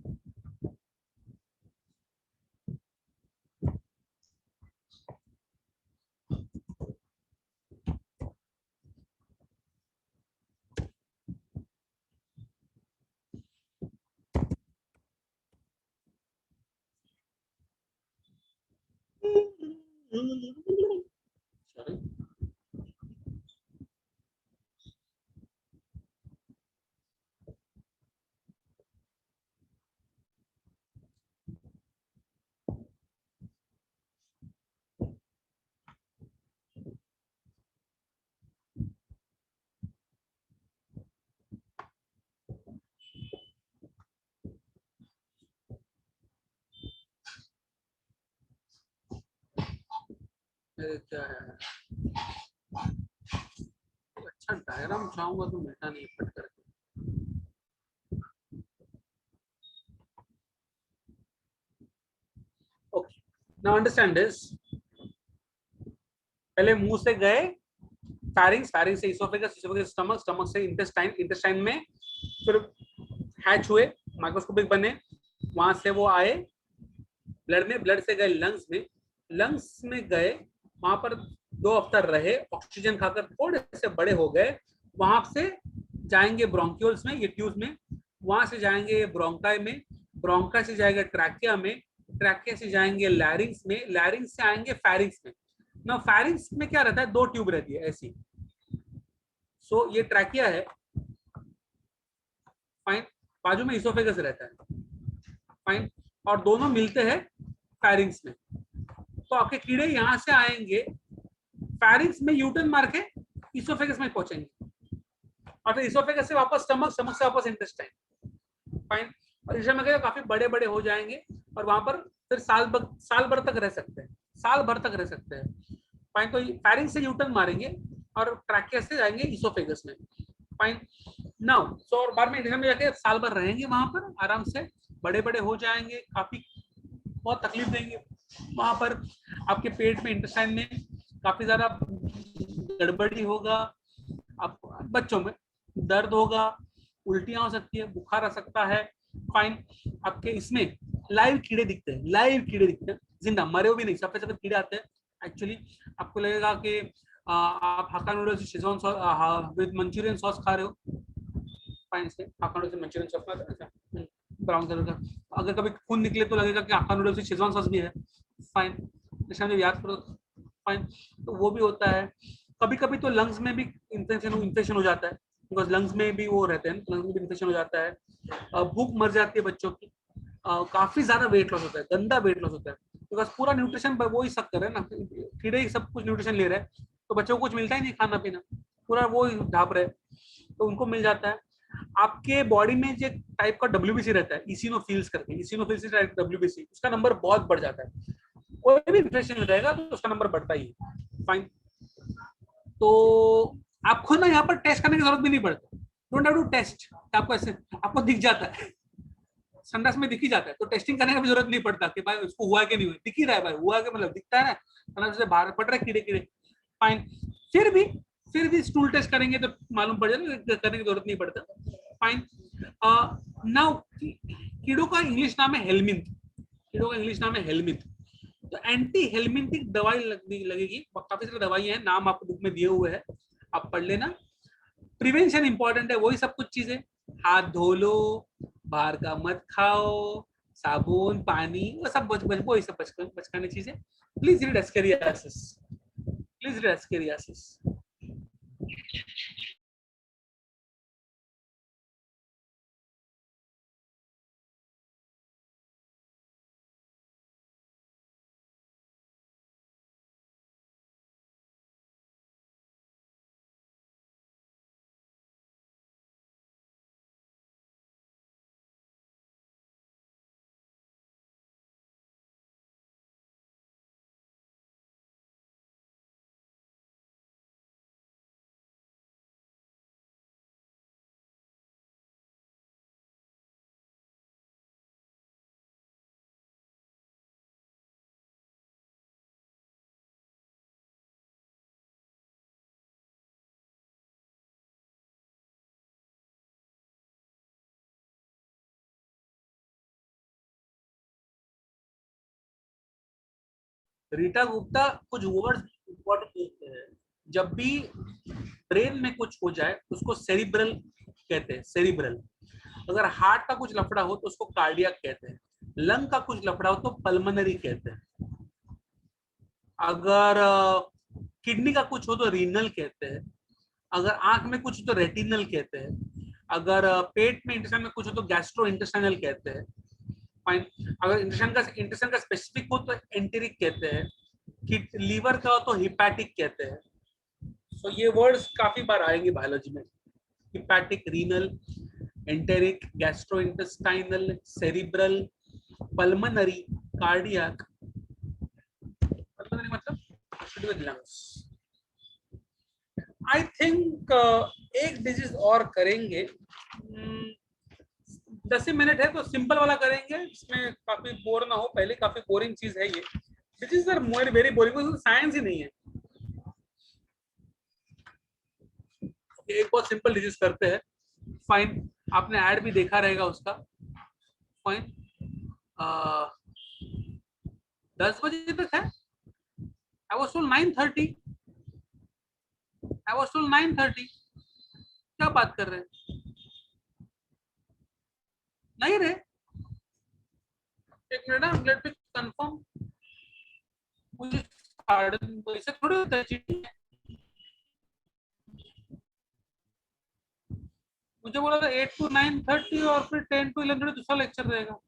Sorry. क्या है, अच्छा डायग्राम चाहूंगा तो मिलता नहीं कट करके। Okay, now understand this. पहले मुंह से गए फैरिंग्स, फैरिंग्स से इसोफेगस, इसोफेगस स्टमक, स्टमक से इंटेस्टाइन, इंटेस्टाइन में फिर हैच हुए, माइक्रोस्कोपिक बने, वहां से वो आए ब्लड में, ब्लड से गए लंग्स में, लंग्स में गए, वहां पर 2 हफ्ता रहे, ऑक्सीजन खाकर थोड़े से बड़े हो गए। वहां से जाएंगे ब्रोंक्यूल्स में, ये ट्यूब में, वहां से जाएंगे ब्रोंकाई में, ब्रोंका से जाएंगे ट्रैकिया में, ट्रैकिया से जाएंगे लैरिंग्स में, लैरिंग्स से आएंगे फैरिंग्स में। ना फैरिंग्स में क्या रहता है, 2 ट्यूब रहती है ऐसी। सो ये ट्रैकिया है। फाइन। बाजू में इसोफेगस रहता है। फाइन। और दोनों मिलते हैं फैरिंग्स में। तो आपके कीड़े यहां से आएंगे, फैरिंग्स में यूटर्न मार के इसोफेगस में पहुंचेंगे, और फिर इसोफेगस से वापस स्टमक, स्टमक से वापस इंटेस्टाइन। फाइन। और इस में काफी बड़े बड़े हो जाएंगे, और वहां पर फिर साल भर तक रह सकते हैं, साल भर तक रह सकते हैं। फाइन। तो फैरिंग से यूटर्न मारेंगे और ट्रैकिया से जाएंगे इसोफेगस में। फाइन। नाउ सो और बाद में जाके साल भर रहेंगे वहां पर आराम से, बड़े बड़े हो जाएंगे, काफी बहुत तकलीफ देंगे। वहां पर आपके पेट में, इंटेस्टाइन में काफी ज्यादा गड़बड़ी होगा, आप बच्चों में दर्द होगा, उल्टियां हो सकती है, बुखार आ सकता है। फाइन। आपके इसमें लाइव कीड़े दिखते हैं, लाइव कीड़े दिखते हैं, जिंदा, मरे हुए भी नहीं, सफेद सफेद कीड़े आते हैं। एक्चुअली आपको लगेगा कि आप hakka noodles schezwan sauce with manchurian sauce खा रहे हो। फाइन से हक्का नूडल्स मंचूरियन सॉस खा, ब्राउन कलर का, अगर कभी खून निकले तो लगेगा कि हक्का नूडल्स में शेजवान सॉस भी है। फाइन। जैसे जब याद करो। फाइन। तो वो भी होता है। कभी कभी तो लंग्स में भी इन्फेक्शन हो जाता है, बिकॉज लंग्स में भी वो रहते हैं, लंग्स में भी इन्फेक्शन हो जाता है। भूख मर जाती है बच्चों की। काफी ज्यादा वेट लॉस होता है, गंदा वेट लॉस होता है, बिकॉज पूरा न्यूट्रिशन वो ही सब कर रहे हैं ना, कीड़े ही सब कुछ न्यूट्रिशन ले रहे हैं, तो बच्चों को कुछ मिलता ही नहीं, खाना पीना पूरा वो ही ढाप रहे हैं, तो उनको मिल जाता है। आपके बॉडी में जो टाइप का डब्ल्यूबीसी रहता है, इसिनोफिल्स करके, इसिनोफिल्स टाइप डब्ल्यूबीसी, उसका नंबर बहुत बढ़ जाता है। कोई भी इन्फेक्शन हो जाएगा तो उसका नंबर बढ़ता ही है। फाइन। तो आपको ना यहाँ पर टेस्ट करने की जरूरत भी नहीं पड़ती, डोंट हैव टू टेस्ट, आपको ऐसे आपको दिख जाता है, संडास में दिख ही जाता है, तो टेस्टिंग करने की भी जरूरत नहीं पड़ता कि भाई उसको हुआ कि नहीं हुआ, दिख ही रहा है भाई, हुआ कि मतलब दिखता है ना, संडास से बाहर पड़ रहे कीड़े कीड़े। फाइन। फिर भी फिर भी स्टूल टेस्ट करेंगे तो मालूम पड़ जाएगा, करने की जरूरत नहीं पड़ता। फाइन। नाउ कीड़ों का इंग्लिश नाम है हेलमिंथ, कीड़ों का इंग्लिश नाम है हेलमिंथ। तो एंटी हेलमिंथिक दवाई लगेगी, काफी सारी दवाई है, नाम आपको बुक में दिए हुए हैं, आप पढ़ लेना। प्रिवेंशन इंपॉर्टेंट है, वही सब कुछ चीजें, हाथ धो लो, बाहर का मत खाओ, साबुन पानी वो सब वही सब बचकाने चीजें। Please read ascariasis, please read ascariasis. Rita Gupta कुछ वर्ड्स इंपॉर्टेंट देते हैं। जब भी ब्रेन में कुछ हो जाए उसको सेरिब्रल कहते हैं, सेरिब्रल। अगर हार्ट का कुछ लफड़ा हो तो उसको कार्डियक कहते हैं, लंग का कुछ लफड़ा हो तो पल्मनरी कहते हैं, अगर किडनी का कुछ हो तो रीनल कहते हैं, अगर आंख में कुछ हो तो रेटिनल कहते हैं, अगर पेट में इंटेस्टाइन में कुछ हो तो गैस्ट्रो इंटेस्टाइनल कहते हैं। फाइन। अगर इंटेस्टाइन का स्पेसिफिक हो तो एंटेरिक कहते हैं, कि लीवर का हो तो हिपैटिक कहते हैं। सो ये वर्ड्स काफी बार आएंगे बायोलॉजी में, hepatic, renal, enteric, gastro intestinal, cerebral, pulmonary, cardiac. Pulmonary मतलब विद लंग्स। आई थिंक एक डिजीज और करेंगे, 10 मिनट है तो सिंपल वाला करेंगे, इसमें काफी बोर ना हो, पहले काफी बोरिंग चीज है ये, disease are very boring, science ही नहीं है। एक बहुत सिंपल डिजीज करते हैं। फाइन। आपने ऐड भी देखा रहेगा उसका। फाइन। 10 बजे तक है, I was told 9:30, I was told 9:30, क्या बात कर रहे हैं, नहीं रे, एक मिनट ना, लेट मी कंफर्म, मुझे ऐसे थोड़ी होता है चीटिंग। मुझे बोला था 8 to 9:30 और फिर 10 to 11 दूसरा लेक्चर रहेगा।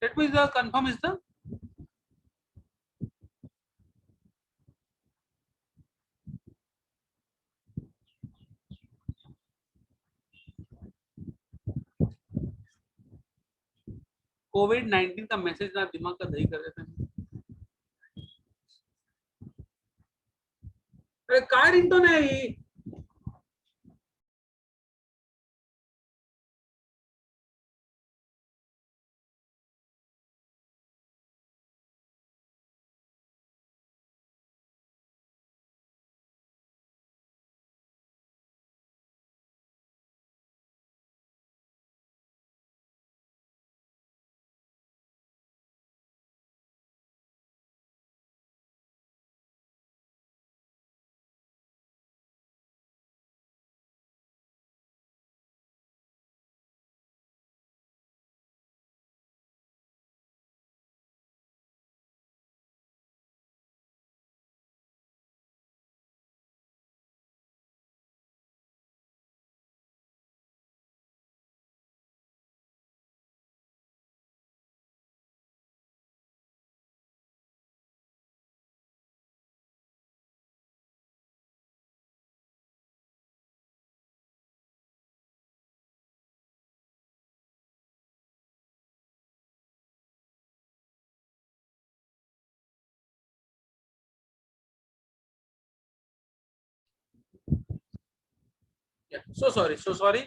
Let me confirm is the कोविड-19 का मैसेज ना दिमाग का दही कर देते हैं। अरे काय रिंगटोन है ये? सो सॉरी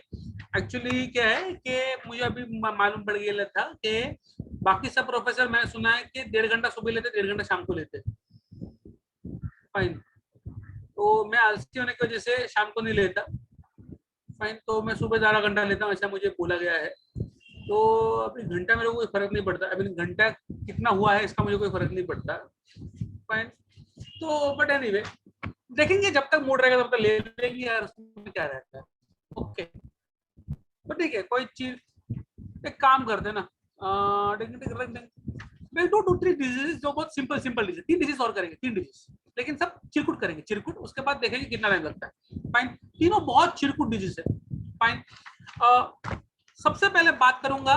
एक्चुअली क्या है कि मुझे अभी मालूम पड़ गया था कि बाकी सब प्रोफेसर मैं सुना है कि 1.5 घंटा सुबह लेते, 1.5 घंटा शाम को लेते। फाइन। तो मैं आलसी होने की वजह से शाम को नहीं लेता। फाइन, तो मैं सुबह 12 घंटा लेता हूँ, ऐसा मुझे बोला गया है। तो अभी घंटा मेरे को कोई फर्क नहीं पड़ता, अभी घंटा कितना हुआ है इसका मुझे कोई फर्क नहीं पड़ता। फाइन। तो बट एनीवे देखेंगे, जब तक मूड रहेगा तब तक ले लेंगे यार, उसमें क्या रहता है। ओके, तो ठीक है, कोई चीज एक काम करते हैं ना, we'll do 2-3 डिजीज जो बहुत सिंपल सिंपल डिजीज, 3 डिजीज और करेंगे, 3 डिजीज, लेकिन सब चिरकुट करेंगे, चिरकुट। उसके बाद देखेंगे कितना टाइम लगता है। फाइन, तीनों बहुत चिरकुट डिजीज है। फाइन। सबसे पहले बात करूंगा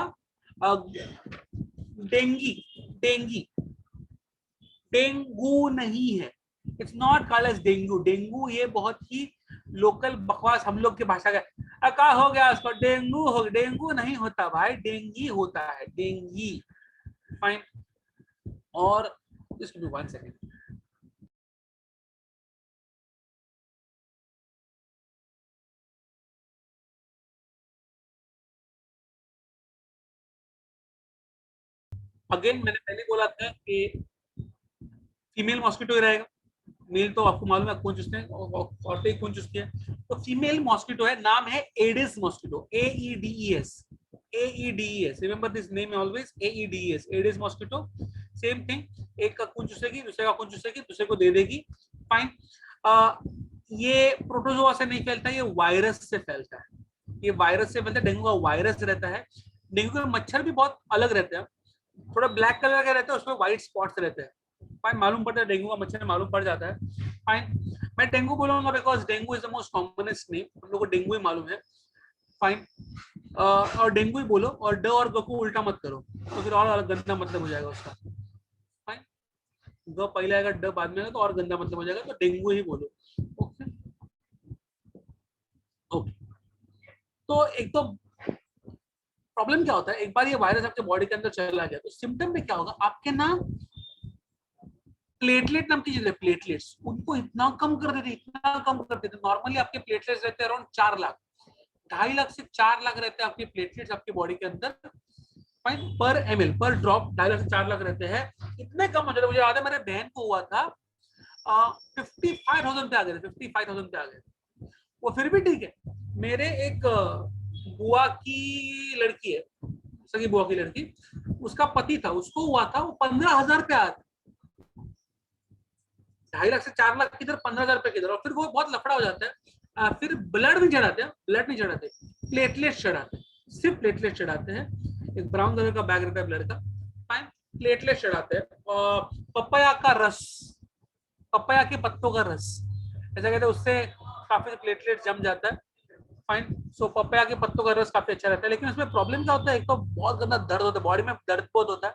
डेंगी। डेंगी, डेंगू नहीं है, it's not called as dengue. Dengue ये बहुत ही लोकल बकवास हम लोग की भाषा का क्या हो गया उसको, डेंगू हो, डेंगू नहीं होता भाई, डेंगी होता है, डेंगी। फाइन। और just give me 1 second। Again मैंने पहले बोला था कि फीमेल मॉस्किटो ही रहेगा, मेल तो आपको मालूम है कौन चूसते हैं, औरतें कौन चूसती है। तो फीमेल मॉस्किटो है, नाम है Aedes mosquito, AEDES, AEDES, remember this name always, AEDES, Aedes mosquito. Same thing, एक का खून चूसेगी, दूसरे का खून चूसेगी, दूसरे को दे देगी। फाइन। ये प्रोटोजोआ से नहीं फैलता, ये वायरस से फैलता है, ये वायरस से फैलता है। डेंगू का वायरस रहता है। डेंगू के मच्छर भी बहुत अलग रहते हैं, थोड़ा ब्लैक कलर के रहते हैं, उसमें व्हाइट स्पॉट्स रहते हैं। फाइन, मालूम पड़ता है डेंगू का मच्छर मालूम पड़ जाता है। फाइन, मैं डेंगू बोलूंगा because dengue is the most commonest name, हम लोग को डेंगू ही मालूम है। फाइन। और डेंगू ही बोलो, और ड और ग को उल्टा मत करो, तो फिर और अलग गंदा मतलब हो जाएगा उसका। फाइन, ग पहले आएगा ड बाद में आएगा तो और गंदा मतलब हो जाएगा, तो डेंगू ही बोलो। Okay okay. तो एक तो प्रॉब्लम क्या होता है, एक बार ये वायरस आपके बॉडी के अंदर चला गया तो सिम्टम में क्या होगा, आपके ना प्लेटलेट नाम की चीज है, प्लेटलेट्स, उनको इतना कम कर देते, इतना कम कर देते। नॉर्मली आपके प्लेटलेट्स रहते हैं अराउंड 4 लाख, 2.5 लाख से 4 लाख रहते हैं आपके प्लेटलेट्स आपके बॉडी के अंदर। फाइन, पर ml पर ड्रॉप 2.5 लाख से 4 लाख रहते हैं, इतने कम हो जाते। मुझे याद है मेरे बहन को हुआ था, 55,000 पे आ गए थे, 55,000 पे आ गए। वो फिर भी ठीक है। मेरे एक बुआ की लड़की है, सगी बुआ की लड़की, उसका पति था, उसको हुआ था, वो 15,000 पे आया था। 2.5 लाख से 4 लाख किधर, 15,000 रुपए किधर, और फिर वो बहुत लफड़ा हो जाता है। फिर ब्लड नहीं चढ़ाते हैं, ब्लड नहीं चढ़ाते, प्लेटलेट चढ़ाते हैं, सिर्फ प्लेटलेट चढ़ाते हैं। एक ब्राउन कलर का बैग रहता है ब्लड का। फाइन, प्लेटलेट चढ़ाते हैं। और पपाया का रस, पपाया के पत्तों का रस, ऐसा कहते हैं, उससे काफी प्लेटलेट जम जाता है। फाइन, सो पपाया के पत्तों का रस काफी अच्छा रहता है। लेकिन उसमें प्रॉब्लम क्या होता है, एक तो बहुत गंदा दर्द होता है, बॉडी में दर्द बहुत होता है,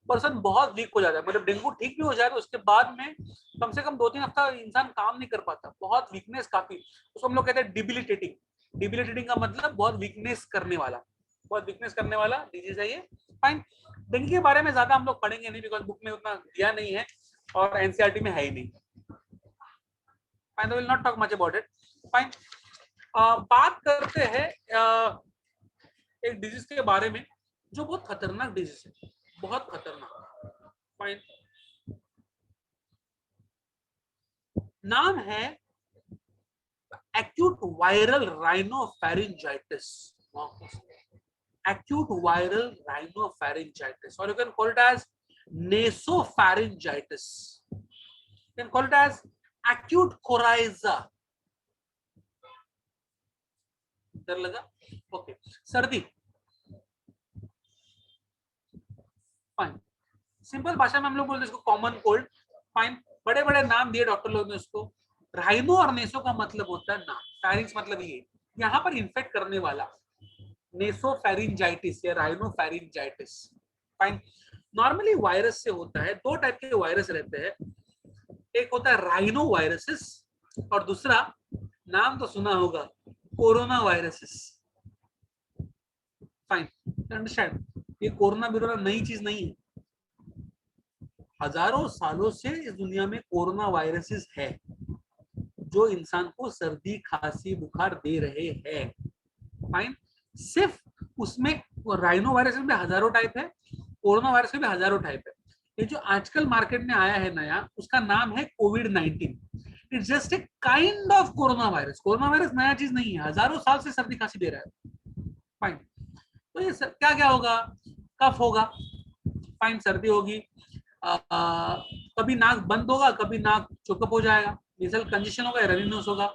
पर्सन बहुत वीक हो जाता है। मतलब डेंगू ठीक भी हो जाए तो उसके बाद में कम से कम 2-3 हफ्ता इंसान काम नहीं कर पाता, बहुत वीकनेस काफी, उसको हम लोग कहते हैं डिबिलिटेटिंग। डिबिलिटेटिंग का मतलब बहुत वीकनेस करने वाला, बहुत वीकनेस करने वाला डिजीज है ये। फाइन, डेंगू के बारे में ज्यादा हम लोग पढ़ेंगे नहीं, बिकॉज बुक में उतना दिया नहीं है और एनसीईआरटी में है ही नहीं। Fine, will not talk much about it. Fine, बात करते हैं एक डिजीज के बारे में जो बहुत खतरनाक डिजीज है, बहुत खतरनाक। फाइन, नाम है acute viral rhinopharyngitis, acute viral rhinopharyngitis, or you can call it as nasopharyngitis, you can call it as acute coryza। डर लगा? ओके, सर्दी। फाइन, सिंपल भाषा में हम लोग बोलते हैं इसको कॉमन कोल्ड। फाइन, बड़े बड़े नाम दिए डॉक्टर लोग ने उसको। राइनो और नेसो का मतलब होता है नाक, फैरिंग्स मतलब ये यहाँ पर इन्फेक्ट करने वाला, नेसोफेरिंजाइटिस या राइनोफेरिंजाइटिस। फाइन, नॉर्मली वायरस से होता है, 2 टाइप के वायरस रहते हैं, एक होता है राइनो वायरसेस और दूसरा नाम तो सुना होगा, कोरोना वायरसेस। फाइन, अंडरस्टैंड, ये कोरोना बिरोना नई चीज नहीं है, हजारों सालों से इस दुनिया में कोरोना वायरसेस है। जो इंसान को सर्दी खांसी बुखार दे रहे हैं। फाइन। सिर्फ उसमें राइनो वायरस में भी हजारों टाइप है, कोरोना वायरस में भी हजारों टाइप है। ये जो आजकल मार्केट में आया है नया, उसका नाम है कोविड-19। It's just a kind of corona virus. Corona virus नया चीज नहीं है, हजारों साल से सर्दी खांसी दे रहा है। फाइन। तो ये क्या क्या होगा? कफ होगा, फाइन, सर्दी होगी, कभी नाक बंद होगा, कभी नाक चोकअप हो जाएगा, नेजल कंजेशन होगा, रनी नोज होगा,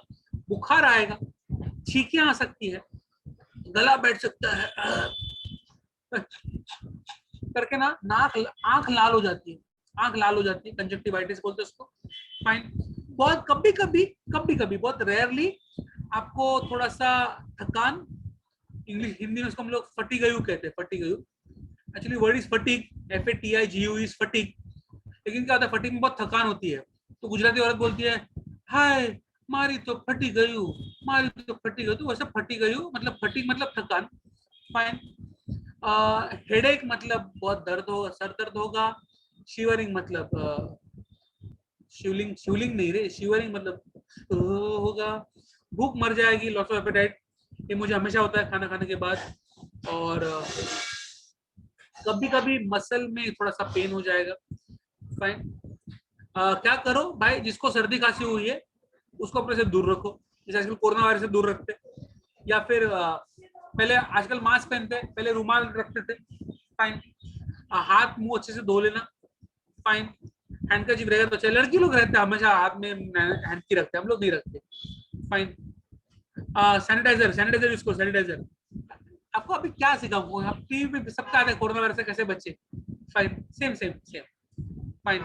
बुखार आएगा, छींकियां आ सकती है, गला बैठ सकता है करके ना, नाक आंख लाल हो जाती है, आंख लाल हो जाती है, कंजक्टिवाइटिस बोलते हैं उसको। फाइन। बहुत कभी कभी बहुत रेयरली आपको थोड़ा सा थकान, इंग्लिश हिंदी में उसको हम लोग फटीगयू कहते हैं, fatigue. Actually word is fatigue, FATIGU is fatigue. लेकिन क्या होता है, फटीग में बहुत थकान होती है, तो गुजराती औरत बोलती है, हाय मारी तो फटी गयू, मारी तो फटी गयू। तो वैसे फटी गयू मतलब फटीग मतलब थकान। फाइन। हेडेक मतलब बहुत दर्द होगा, सर दर्द होगा। शिवरिंग मतलब शिवलिंग, शिवलिंग नहीं रे, शिवरिंग मतलब होगा। भूख मर जाएगी, लॉस ऑफ एपेटाइट, ये मुझे हमेशा होता है खाना खाने के बाद। और कभी कभी मसल में थोड़ा सा पेन हो जाएगा। फाइन। क्या करो भाई, जिसको सर्दी खांसी हुई है उसको अपने से दूर रखो, जैसे आजकल कोरोना वायरस से दूर रखते, या फिर पहले आजकल मास्क पहनते, पहले रुमाल रखते थे। फाइन। हाथ मुंह अच्छे से धो लेना। फाइन। हैंडकरचीफ रहेगा तो अच्छा, लड़की लोग रहते हैं हमेशा हाथ में हैंड की रखते हैं, हम लोग नहीं रखते। फाइन। सैनिटाइजर, सैनिटाइजर यूज करो, सैनिटाइजर। आपको अभी क्या सिखाऊं, आप टीवी में सबका आता है कोरोना वायरस से कैसे बचे। Fine. Same same same. Fine.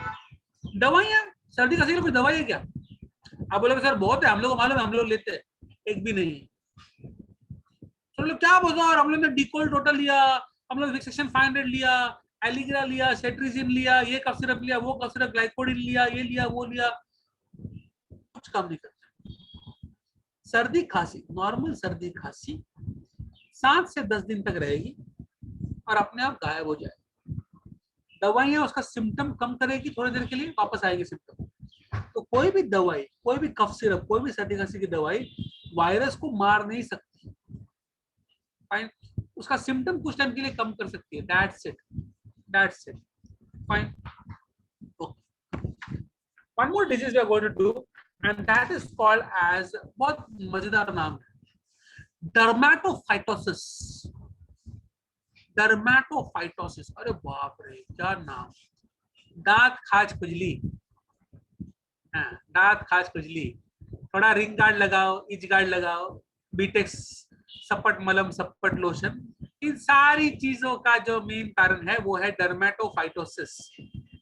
दवाइयाँ, सर्दी खांसी की कोई दवाई है क्या? आप बोलोगे सर बहुत है, हम लोग मालूम है, हम लोग लेते हैं, एक भी नहीं। तो लोग क्या बोलते हैं, हम लोग ने डिकोल टोटल लिया, हम लोग विक्सेशन 500 लिया, एलिग्रा लिया, सेट्रिजिन लिया, ये कफ सिरप लिया, वो कफ सिरप, ग्लाइकोडिन लिया, ये लिया, वो लिया, कुछ काम नहीं करता। सर्दी खांसी, नॉर्मल सर्दी खांसी 7 से 10 दिन तक रहेगी और अपने आप गायब हो जाएगी। दवाइयां उसका सिम्टम कम करेगी, थोड़ी देर के लिए वापस आएगी सिम्टम। तो कोई भी दवाई, कोई भी कफ सिरप, कोई भी सर्दी खांसी की दवाई वायरस को मार नहीं सकती। फाइन। उसका सिम्टम कुछ टाइम के लिए कम कर सकती है, that's it, that's it. Fine. One more disease we are going to do, and that is called as, बहुत मजेदार नाम है, डर्मेटोफाइटोसिस। डर्मेटोफाइटोसिस, अरे बाप रे क्या नाम। दांत खाज खुजली, हाँ, दांत खाज खुजली, थोड़ा रिंग गार्ड लगाओ, इच गार्ड लगाओ, बीटेक्स, सपट मलम, सपट लोशन, इन सारी चीजों का जो मेन कारण है वो है डर्मेटोफाइटोसिस,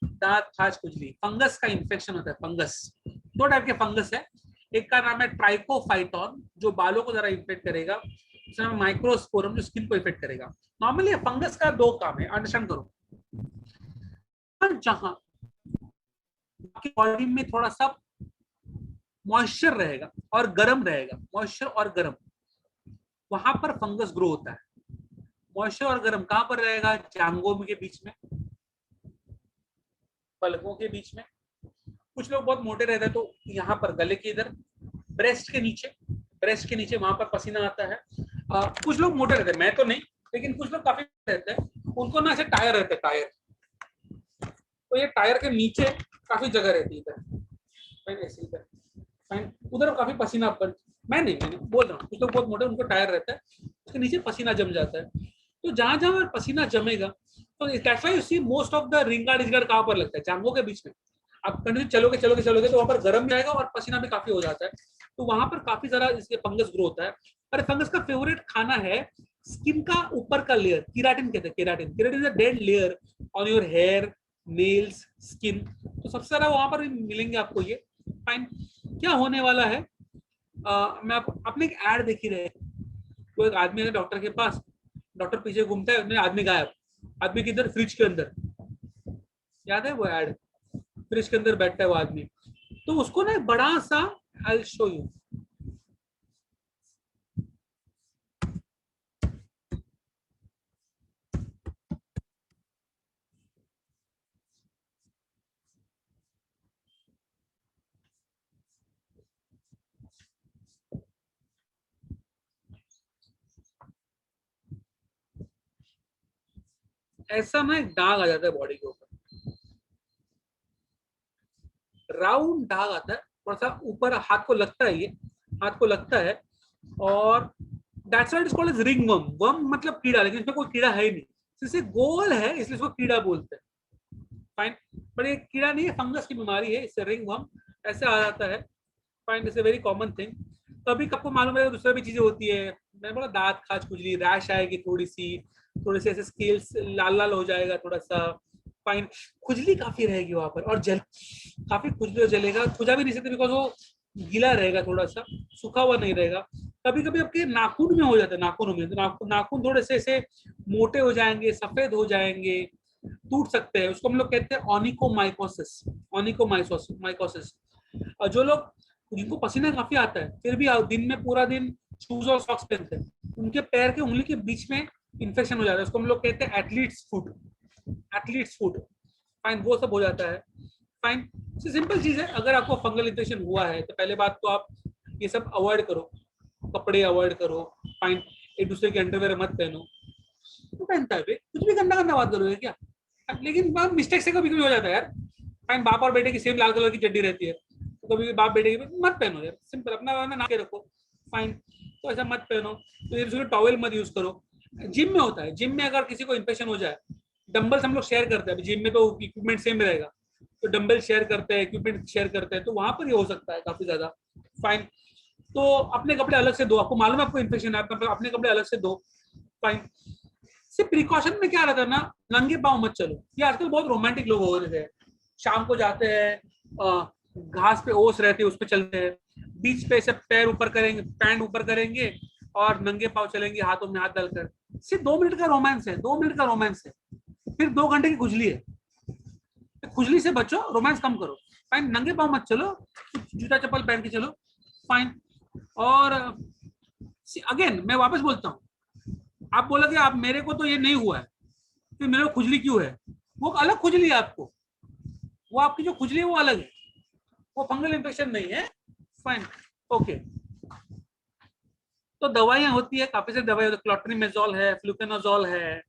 दांत खाज खुजली। फंगस का इंफेक्शन होता है, फंगस। दो टाइप के फंगस है, एक का नाम है ट्राइकोफाइटॉन जो बालों को जरा इन्फेक्ट करेगा, दूसरा माइक्रोस्पोरम जो स्किन को इफेक्ट करेगा। नॉर्मली फंगस का दो काम है, अंडरस्टैंड करो। जहां आपकी बॉडी में थोड़ा सा मॉइस्चर रहेगा और गर्म रहेगा, मॉइस्चर और गर्म, वहां पर फंगस ग्रो होता है। मॉइस्चर और गर्म कहां पर रहेगा? जांघों के बीच में, पलकों के बीच में। कुछ लोग बहुत मोटे रहते हैं तो यहाँ पर गले के इधर, ब्रेस्ट के नीचे, ब्रेस्ट के नीचे वहां पर पसीना आता है। कुछ लोग मोटे रहते हैं, मैं तो नहीं, लेकिन कुछ लोग काफी रहते हैं, उनको ना ऐसे टायर रहते हैं, टायर। तो ये टायर के नीचे काफी जगह रहती है इधर, ऐसे इधर, उधर काफी पसीना पर, मैंने बोल रहा हूँ, कुछ लोग बहुत मोटे, उनको टायर रहता है, उसके नीचे पसीना जम जाता है। तो जहां जहां पसीना जमेगा, तो that's why you see most of the ring guard itchguard कहां पर लगता है? जांघों के बीच में। आप कंटिन्यू चलोगे चलोगे चलोगे तो वहां पर गर्म जाएगा और पसीना भी काफी हो जाता है, तो वहां पर काफी ज्यादा इसके फंगस ग्रो होता है। और फंगस का फेवरेट खाना है स्किन का ऊपर का लेयर, केराटिन कहते हैं, keratin. Keratin is a dead layer on your hair, nails, skin. तो सबसे ज्यादा वहां पर मिलेंगे आपको ये। फाइन। क्या होने वाला है, मैं आपने एक एड देखी रहे, तो एक आदमी है डॉक्टर के पास, डॉक्टर पीछे घूमता है, आदमी गायब, आदमी किधर? फ्रिज के अंदर, याद है वो एड? फ्रिज के अंदर बैठा है वो आदमी, तो उसको ना बड़ा सा, आई शो यू, ऐसा ना एक दाग आ जाता है बॉडी के ऊपर, राउंड दाग आता है, थोड़ा सा ऊपर हाथ को लगता है, ये हाथ को लगता है, और that's why it is called as ring worm. Worm मतलब कीड़ा, लेकिन इसमें कोई कीड़ा है ही नहीं, इससे गोल है इसलिए इसको कीड़ा बोलते हैं। फाइन, पर ये कीड़ा नहीं है, फंगस की बीमारी है, इससे रिंग वर्म ऐसे आ जाता है। Fine, it's a very common thing. कभी आपको मालूम है दूसरा भी चीजें होती है, मैं बोला दांत खाज खुजली, रैश आएगी थोड़ी सी ऐसे स्केल्स लाल लाल हो जाएगा थोड़ा सा। फाइन, खुजली काफी रहेगी वहां पर, और जल काफी खुजली और जलेगा, खुजा भी नहीं सकते बिकॉज वो गीला रहेगा, थोड़ा सा सूखा हुआ नहीं रहेगा। कभी कभी आपके नाखून में हो जाता है, नाखूनों में, तो नाखून थोड़े से ऐसे मोटे हो जाएंगे, सफेद हो जाएंगे, टूट सकते हैं, उसको हम लोग कहते हैं ऑनिकोमाइकोसिस। ऑनिकोमाइकोसिस। और जो लोग, जिनको पसीना काफी आता है फिर भी दिन में पूरा दिन शूज और सॉक्स पहनते हैं, उनके पैर के उंगली के बीच में इन्फेक्शन हो जाता है, उसको हम लोग कहते हैं athletes foot. Athletes foot, fine, वो सब हो जाता है। फाइन, सिंपल चीज है, अगर आपको फंगल इन्फेक्शन हुआ है तो पहले बात तो आप ये सब अवॉइड करो, कपड़े अवॉइड करो। फाइन, एक दूसरे के अंडरवेयर मत पहनो। तो पहनता है बे, कुछ भी गंदा गंदा बात करोगे क्या? लेकिन मिस्टेक से कभी कभी हो जाता है यार। फाइन, बाप और बेटे की सेम लाल कलर की चड्डी रहती है, तो कभी बाप बेटे की मत पहनो यार, सिंपल अपना ना के रखो। फाइन, तो ऐसा मत पहनो। तो ये टॉवेल मत यूज करो। जिम में होता है, जिम में अगर किसी को इन्फेक्शन हो जाए, डंबल्स हम लोग शेयर करते हैं, जिम में तो इक्विपमेंट सेम रहेगा, तो डंबल शेयर करते हैं, इक्विपमेंट शेयर करते हैं, तो वहां पर ये हो सकता है काफी ज्यादा। फाइन, तो अपने कपड़े अलग से दो, आपको मालूम है आपको इन्फेक्शन है, अपने कपड़े अलग से दो। फाइन, सिर्फ प्रिकॉशन में क्या रहता है ना, नंगे पाँव मत चलो। ये आजकल बहुत रोमांटिक लोग हो रहे हैं, शाम को जाते हैं, घास पे ओस रहती है उस पे चलते हैं, बीच पे से पैर ऊपर करेंगे, पैंट ऊपर करेंगे, और नंगे पाँव चलेंगे हाथों में हाथ डालकर। सिर्फ 2 मिनट का रोमांस है, 2 मिनट का रोमांस है, फिर 2 घंटे की खुजली है। खुजली से बचो, रोमांस कम करो। फाइन, नंगे पाँव मत चलो, जूता चप्पल पहन के चलो। फाइन, और अगेन मैं वापस बोलता हूँ, आप बोलोगे आप मेरे को तो ये नहीं हुआ है, फिर मेरे को खुजली क्यों है? वो अलग खुजली है आपको, वो आपकी जो खुजली है वो अलग है, वो फंगल इन्फेक्शन नहीं है। Fine, okay. तो दवाइयां होती है, काफी सारी दवाई होती है, क्लोट्रिमेजोल है, फ्लुकेनाजोल है।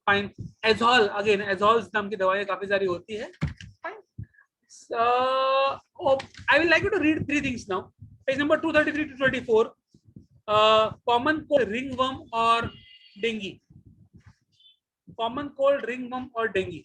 फाइन, एजोल, अगेन एजोल नाम की दवाइयां काफी सारी होती है। Fine, I will like you to read 3 things now, page number 233 to 24। Common cold, ringworm और डेंगी। कॉमन कोल्ड, रिंगवर्म और डेंगी।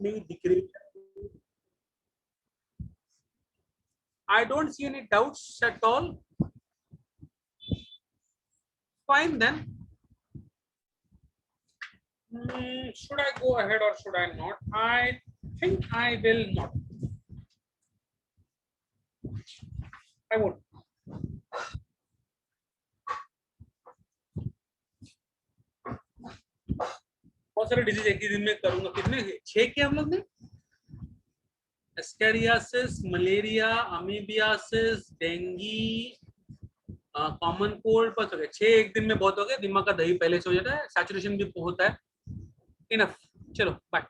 नहीं दिख रही। I don't see any doubts at all. Fine then. Should I go ahead or should I not? I think I will not. I won't. बहुत सारे disease एक ही दिन में करूंगा। कितने 6 किए हम लोग ने? Ascariasis, malaria, amoebiasis, dinghy, common cold, बस हो गया 6 एक दिन में बहुत हो गया। दिमाग का दही पहले से हो जाता है, सैचुरेशन भी होता है। इनफ, चलो बाय।